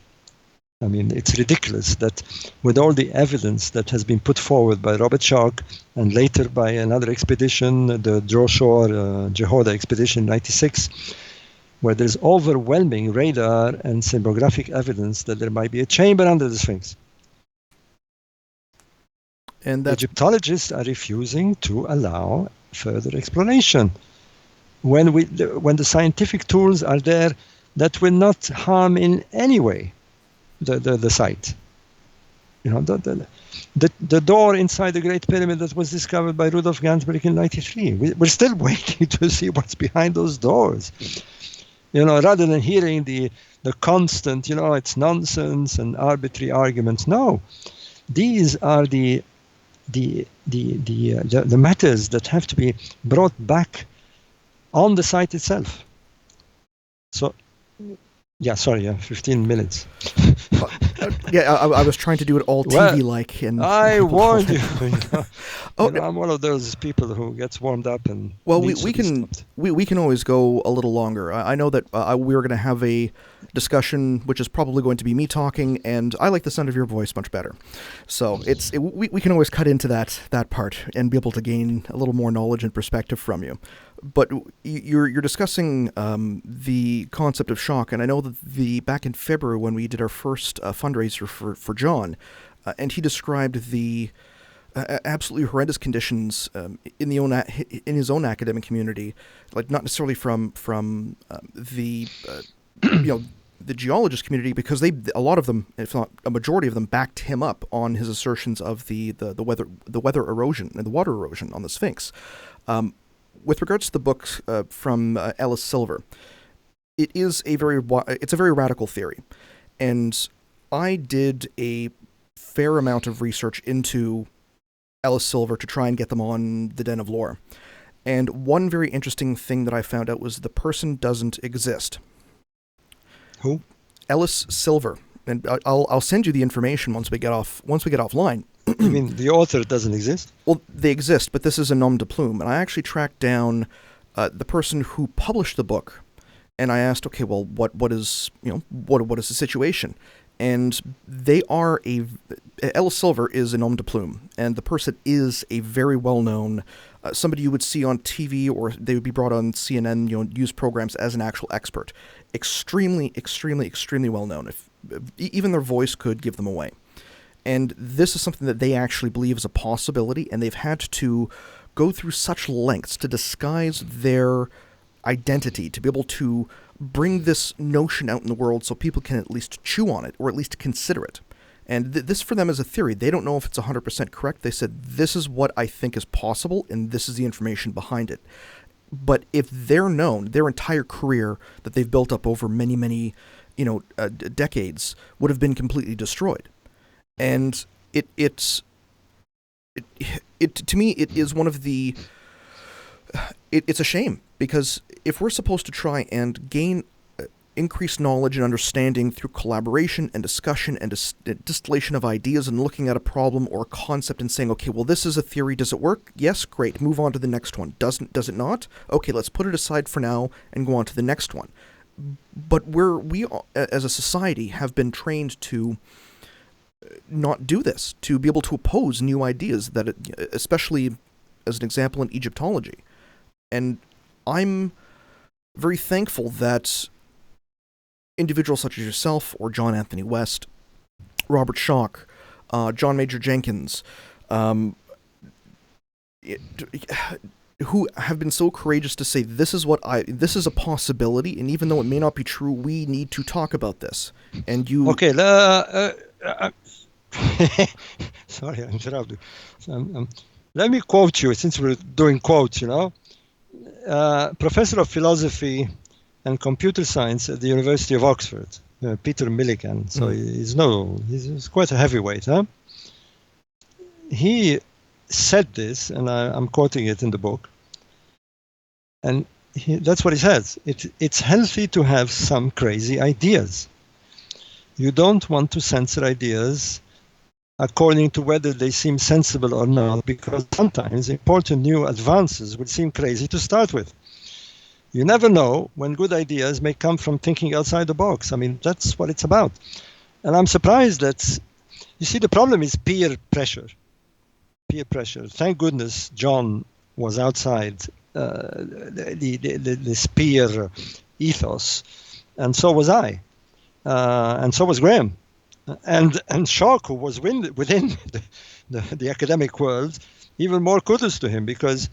I mean, it's ridiculous that with all the evidence that has been put forward by Robert Schoch and later by another expedition, the Jehoda expedition in '96, where there's overwhelming radar and seismographic evidence that there might be a chamber under the Sphinx. And Egyptologists are refusing to allow further exploration. When the scientific tools are there, that will not harm in any way the site. The door inside the Great Pyramid that was discovered by Rudolf Ganzberg in '93. We're still waiting to see what's behind those doors. Rather than hearing the constant, it's nonsense and arbitrary arguments. No, these are the matters that have to be brought back on the site itself. So, 15 minutes. I was trying to do it all TV-like. Well, I warned you. I'm one of those people who gets warmed up and. Well, we can always go a little longer. I know that we were going to have a discussion, which is probably going to be me talking, and I like the sound of your voice much better. So we can always cut into that part and be able to gain a little more knowledge and perspective from you. But you're discussing the concept of shock, and I know that back in February when we did our first fundraiser for John, and he described the absolutely horrendous conditions in his own academic community, like not necessarily from the the geologist community, because a lot of them, if not a majority of them, backed him up on his assertions of the weather erosion and the water erosion on the Sphinx. With regards to the book from Ellis Silver, it's a very radical theory, and I did a fair amount of research into Ellis Silver to try and get them on the Den of Lore. And one very interesting thing that I found out was the person doesn't exist. Who? Ellis Silver, and I'll send you the information once we get offline. You mean the author doesn't exist? Well, they exist, but this is a nom de plume. And I actually tracked down the person who published the book, and I asked, okay, well, what is the situation? and they are El Silver is a nom de plume, and the person is a very well-known, somebody you would see on TV, or they would be brought on CNN, news programs as an actual expert. Extremely, extremely, extremely well-known. If even their voice could give them away. And this is something that they actually believe is a possibility, and they've had to go through such lengths to disguise their identity, to be able to bring this notion out in the world so people can at least chew on it, or at least consider it. And this for them is a theory. They don't know if it's 100% correct. They said, this is what I think is possible, and this is the information behind it. But if they're known, their entire career that they've built up over many, many, decades would have been completely destroyed. And it to me, it is one of the, it's a shame, because if we're supposed to try and gain increased knowledge and understanding through collaboration and discussion and distillation of ideas and looking at a problem or a concept and saying, okay, well, this is a theory, does it work? Yes, great, move on to the next one. Does it not? Okay, let's put it aside for now and go on to the next one. But we as a society have been trained to not do this, to be able to oppose new ideas, especially as an example in Egyptology. And I'm very thankful that individuals such as yourself, or John Anthony West, Robert Schock, John Major Jenkins, who have been so courageous to say, this is a possibility, and even though it may not be true, we need to talk about this. And you... Okay, sorry, I interrupted. Let me quote you, since we're doing quotes, Professor of Philosophy and Computer Science at the University of Oxford, Peter Millikan. So he's quite a heavyweight, huh? He said this, and I'm quoting it in the book, and that's what he says. It's healthy to have some crazy ideas. You don't want to censor ideas according to whether they seem sensible or not, because sometimes important new advances would seem crazy to start with. You never know when good ideas may come from thinking outside the box. I mean, that's what it's about. And I'm surprised that, you see, the problem is peer pressure. Peer pressure. Thank goodness John was outside this peer ethos, and so was I, and so was Graham. And Schock, who was within the academic world, even more kudos to him, because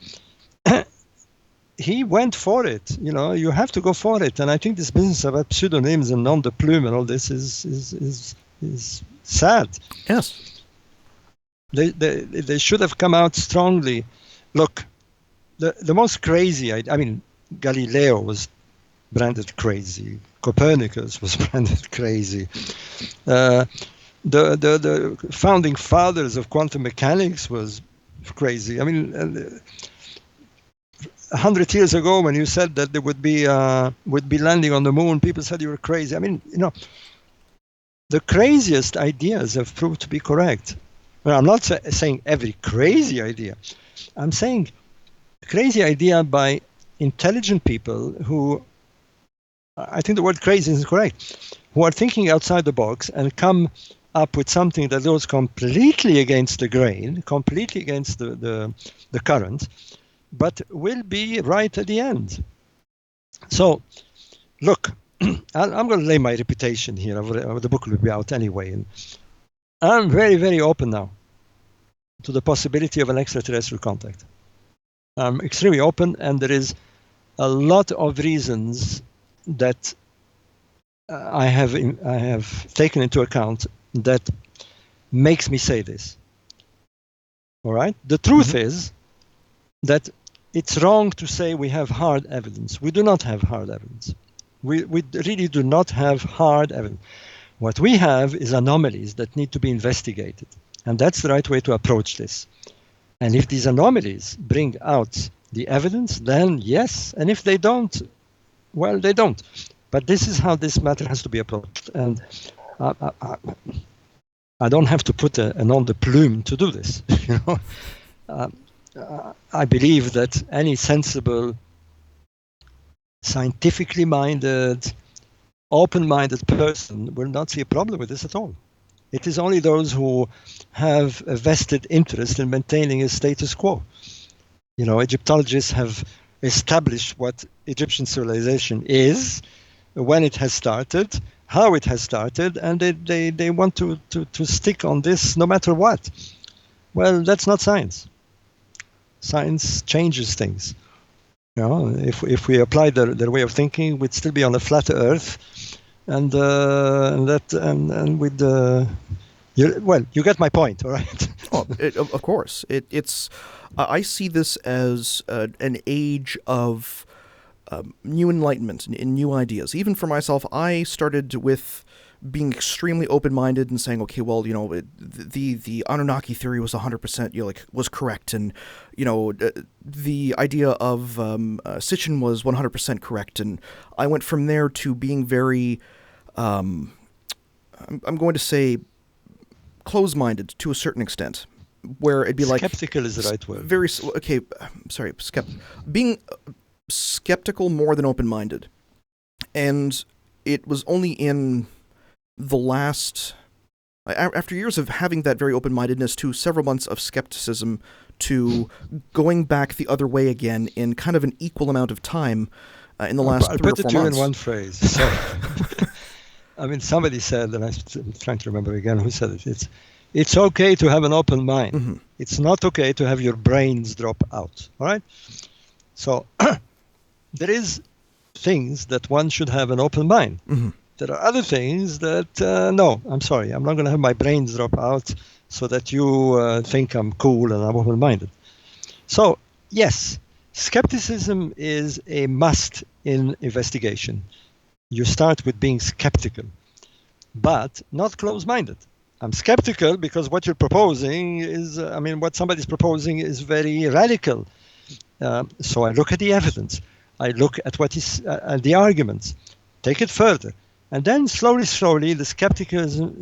he went for it. You have to go for it. And I think this business about pseudonyms and nom de plume and all this is sad. Yes. They should have come out strongly. Look, the most crazy, I mean, Galileo was branded crazy. Copernicus was branded crazy. The founding fathers of quantum mechanics was crazy. I mean, 100 years ago, when you said that they would be landing on the moon, people said you were crazy. I mean, the craziest ideas have proved to be correct. Well, I'm not saying every crazy idea. I'm saying crazy idea by intelligent people who, I think the word crazy is correct, who are thinking outside the box and come up with something that goes completely against the grain, completely against the current, but will be right at the end. So, look, I'm going to lay my reputation here. The book will be out anyway. And I'm very, very open now to the possibility of an extraterrestrial contact. I'm extremely open, and there is a lot of reasons that I have taken into account that makes me say this. All right? The truth is that it's wrong to say we have hard evidence. We do not have hard evidence. We really do not have hard evidence. What we have is anomalies that need to be investigated. And that's the right way to approach this. And if these anomalies bring out the evidence, then yes. And if they don't, well, they don't. But this is how this matter has to be approached. And I don't have to put a nom de plume to do this. I believe that any sensible, scientifically minded, open-minded person will not see a problem with this at all. It is only those who have a vested interest in maintaining a status quo. Egyptologists have established what Egyptian civilization is, when it has started, how it has started, and they want to stick on this no matter what. Well, that's not science. Science changes things. If we applied their way of thinking, we'd still be on a flat Earth, and with you get my point, all right? Of course, it's. I see this as an age of new enlightenment and new ideas. Even for myself, I started with being extremely open-minded and saying, okay, well, the Anunnaki theory was 100%, was correct, and the idea of Sitchin was 100% correct, and I went from there to being very, I'm going to say, close-minded to a certain extent, where it'd be like skeptical is the right word. Being skeptical more than open-minded, and it was only in the last, after years of having that very open-mindedness, to several months of skepticism, to going back the other way again in kind of an equal amount of time in the last 3 or 4 months. I'll put it in one phrase. Sorry. I mean, somebody said, and I'm trying to remember again who said it, it's okay to have an open mind. Mm-hmm. It's not okay to have your brains drop out. All right? So there is things that one should have an open mind. Mm-hmm. There are other things that, no, I'm sorry, I'm not going to have my brains drop out so that you think I'm cool and I'm open-minded. So, yes, skepticism is a must in investigation. You start with being skeptical, but not close-minded. I'm skeptical because what you're proposing is, what somebody's proposing is very radical. So I look at the evidence. I look at what is the arguments. Take it further. And then slowly, the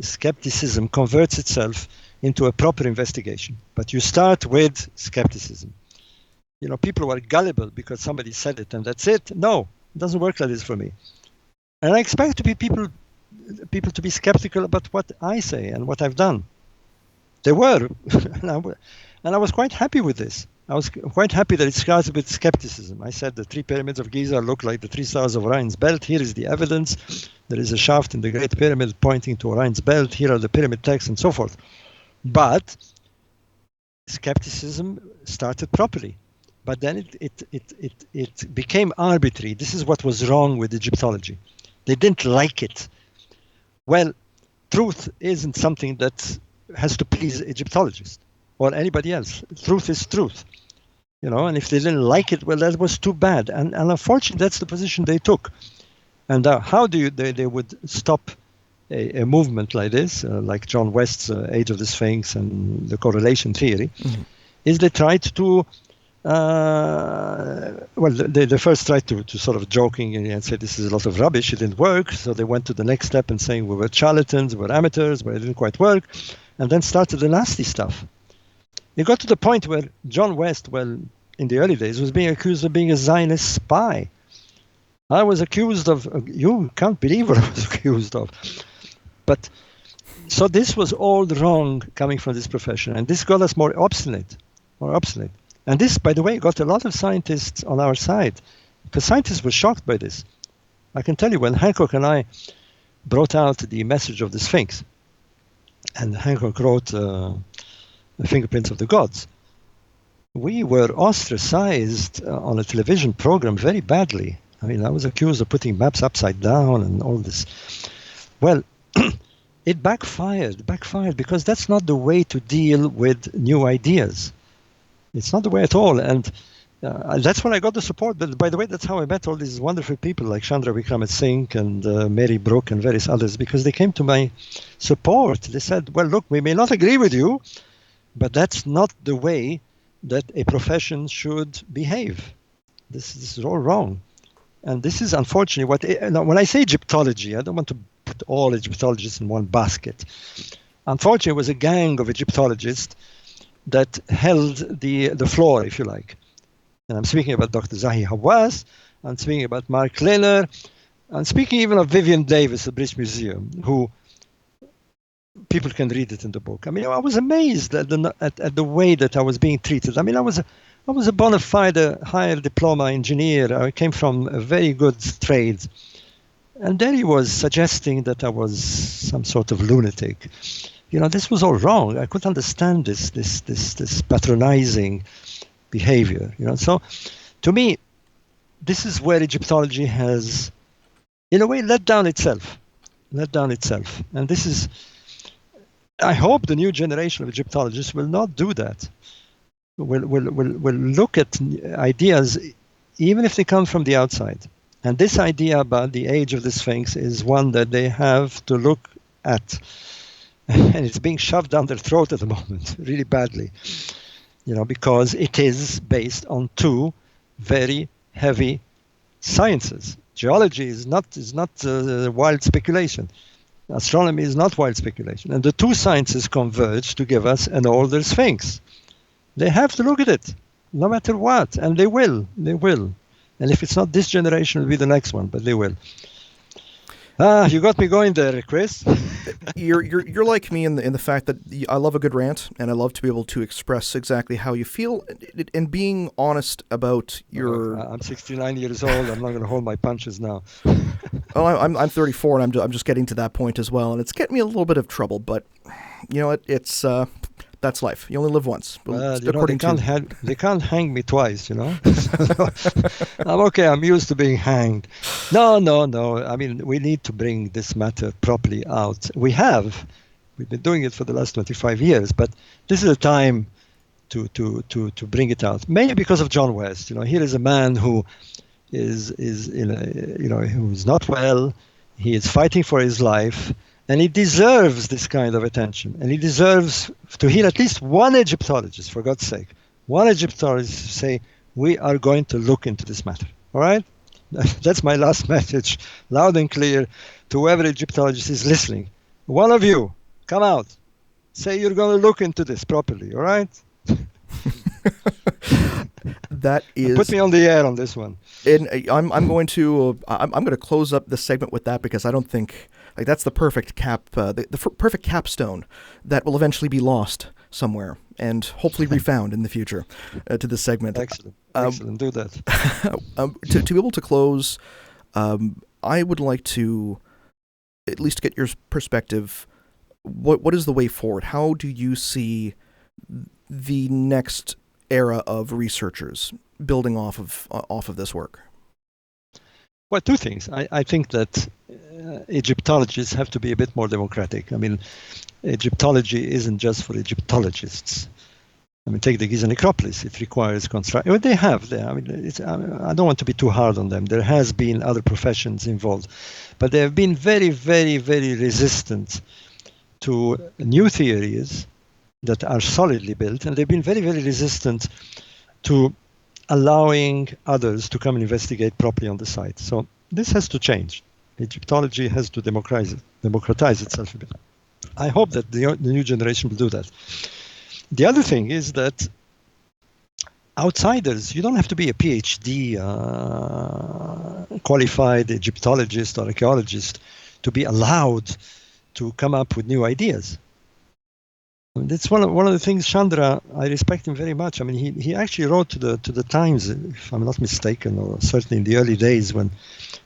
skepticism converts itself into a proper investigation. But you start with skepticism. People who are gullible because somebody said it and that's it. No, it doesn't work like this for me. And I expect people to be skeptical about what I say and what I've done. They were, and I was quite happy with this. I was quite happy that it started with skepticism. I said the 3 pyramids of Giza look like the 3 stars of Orion's belt. Here is the evidence. There is a shaft in the Great Pyramid pointing to Orion's belt. Here are the pyramid texts and so forth. But skepticism started properly. But then it became arbitrary. This is what was wrong with Egyptology. They didn't like it. Well, truth isn't something that has to please Egyptologists or anybody else. Truth is truth. And if they didn't like it, well, that was too bad. And unfortunately, that's the position they took. And how they would stop a movement like this, like John West's Age of the Sphinx and the correlation theory, mm-hmm. is they tried to, they first tried to sort of joking and say this is a lot of rubbish, it didn't work. So they went to the next step and saying we were charlatans, we were amateurs, but it didn't quite work. And then started the nasty stuff. It got to the point where John West, in the early days, was being accused of being a Zionist spy. I was accused of, you can't believe what I was accused of. But, so this was all wrong coming from this profession. And this got us more obstinate. And this, by the way, got a lot of scientists on our side. Because scientists were shocked by this. I can tell you, when Hancock and I brought out the message of the Sphinx, and Hancock wrote The Fingerprints of the Gods, we were ostracized on a television program very badly. I was accused of putting maps upside down and all this. Well, it backfired because that's not the way to deal with new ideas. It's not the way at all. And that's when I got the support. But by the way, that's how I met all these wonderful people like Chandra Wickramasinghe and Mary Brooke and various others, because they came to my support. They said, well, look, we may not agree with you, but that's not the way that a profession should behave. This is all wrong. And this is unfortunately when I say Egyptology, I don't want to put all Egyptologists in one basket. Unfortunately, it was a gang of Egyptologists that held the floor, if you like. And I'm speaking about Dr. Zahi Hawass, I'm speaking about Mark Lehner, And speaking even of Vivian Davis at British Museum, who people can read it in the book. I mean, I was amazed at the way that I was being treated. I mean, I was a bona fide higher diploma engineer. I came from a very good trade. And there he was suggesting that I was some sort of lunatic. This was all wrong. I couldn't understand this patronizing behavior. So to me, this is where Egyptology has, in a way, let down itself. And this is, I hope the new generation of Egyptologists will not do that. Will look at ideas, even if they come from the outside. And this idea about the age of the Sphinx is one that they have to look at. And it's being shoved down their throat at the moment, really badly. Because it is based on two very heavy sciences. Geology is not wild speculation. Astronomy is not wild speculation. And the two sciences converge to give us an older Sphinx. They have to look at it, no matter what, and they will. And if it's not this generation, it'll be the next one, but they will. You got me going there, Chris. You're like me in the fact that I love a good rant, and I love to be able to express exactly how you feel, and being honest about your. I'm 69 years old. I'm not going to hold my punches now. Oh, I'm 34, and I'm just getting to that point as well, and it's getting me a little bit of trouble. But it's that's life. You only live once. They can't hang me twice. I'm okay. I'm used to being hanged. No. I mean, we need to bring this matter properly out. We've been doing it for the last 25 years, but this is a time to bring it out. Mainly because of John West. Here is a man who is who's not well. He is fighting for his life. And he deserves this kind of attention. And he deserves to hear at least one Egyptologist, for God's sake, one Egyptologist say, we are going to look into this matter. All right? That's my last message, loud and clear, to whoever Egyptologist is listening. One of you, come out. Say you're going to look into this properly. All right? That is. Put me on the air on this one. And I'm going to close up the segment with that, because I don't think that's the perfect perfect capstone that will eventually be lost somewhere and hopefully refound in the future to this segment. Excellent. Do that. To be able to close, I would like to at least get your perspective. What is the way forward? How do you see the next era of researchers building off of this work? Well, two things. I think that Egyptologists have to be a bit more democratic. I mean, Egyptology isn't just for Egyptologists. I mean, take the Giza necropolis. It requires construction. Well, they have there. I mean, I don't want to be too hard on them. There has been other professions involved, but they have been very, very, very resistant to new theories that are solidly built, and they've been very, very resistant to allowing others to come and investigate properly on the site. So this has to change. Egyptology has to democratize itself a bit. I hope that the new generation will do that. The other thing is that outsiders, you don't have to be a PhD qualified Egyptologist or archaeologist to be allowed to come up with new ideas. I mean, that's one of the things Chandra, I respect him very much. I mean, he actually wrote to the Times, if I'm not mistaken, or certainly in the early days when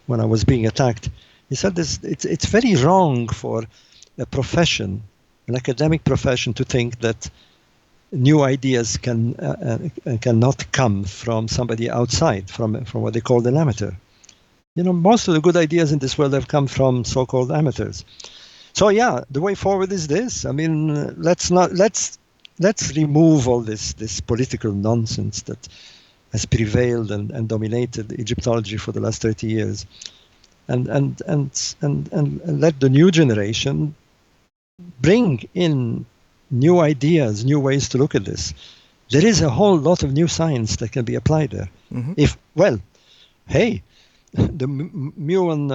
I was being attacked. He said this: it's very wrong for a profession, an academic profession, to think that new ideas cannot come from somebody outside, from what they call an amateur. Most of the good ideas in this world have come from so-called amateurs. So yeah, the way forward is this. I mean, let's remove all this political nonsense that has prevailed and dominated Egyptology for the last 30 years, and let the new generation bring in new ideas, new ways to look at this. There is a whole lot of new science that can be applied there. Mm-hmm. The Muon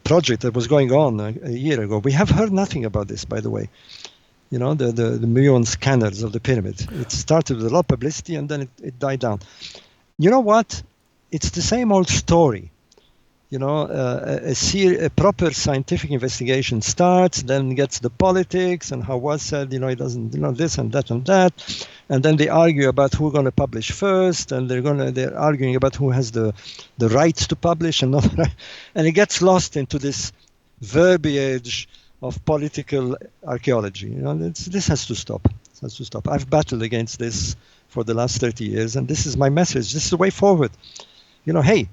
project that was going on a year ago. We have heard nothing about this, by the way. the muon scanners of the pyramid. It started with a lot of publicity and then it died down. You know what? It's the same old story. A proper scientific investigation starts, then gets the politics and how was said, it doesn't, this and that and that. And then they argue about who's going to publish first, and they're arguing about who has the rights to publish and not. And it gets lost into this verbiage of political archaeology. This has to stop. This has to stop. I've battled against this for the last 30 years, and this is my message. This is the way forward. Hey,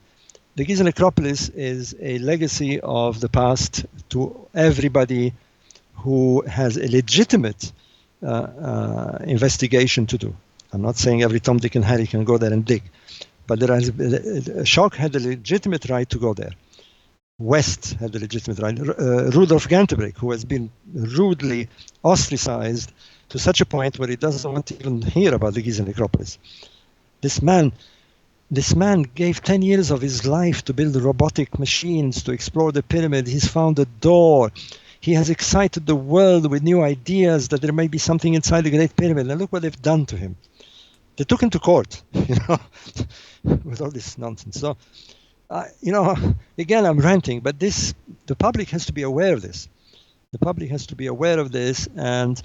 the Gizeh necropolis is a legacy of the past to everybody who has a legitimate investigation to do. I'm not saying every Tom, Dick, and Harry can go there and dig, but Schock had a legitimate right to go there. West had a legitimate right. Rudolf Gantenbrink, who has been rudely ostracized to such a point where he doesn't want to even hear about the Gizeh necropolis. This man gave 10 years of his life to build robotic machines to explore the pyramid. He's found a door. He has excited the world with new ideas that there may be something inside the Great Pyramid. And look what they've done to him. They took him to court, with all this nonsense. So, again, I'm ranting, but the public has to be aware of this. The public has to be aware of this, and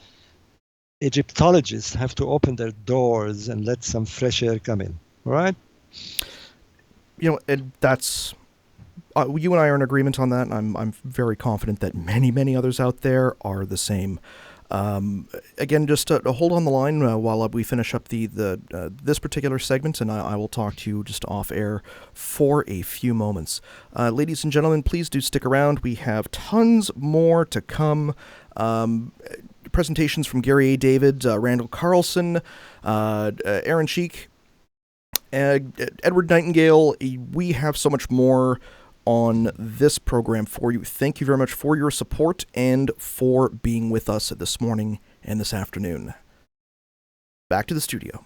Egyptologists have to open their doors and let some fresh air come in. All right? And that's you and I are in agreement on that. And I'm very confident that many others out there are the same. Again, just to hold on the line while we finish up this particular segment, and I will talk to you just off air for a few moments. Ladies and gentlemen, please do stick around. We have tons more to come. Presentations from Gary A. David, Randall Carlson, Aaron Sheik, Edward Nightingale. We have so much more on this program for you. Thank you very much for your support and for being with us this morning and this afternoon. Back to the studio.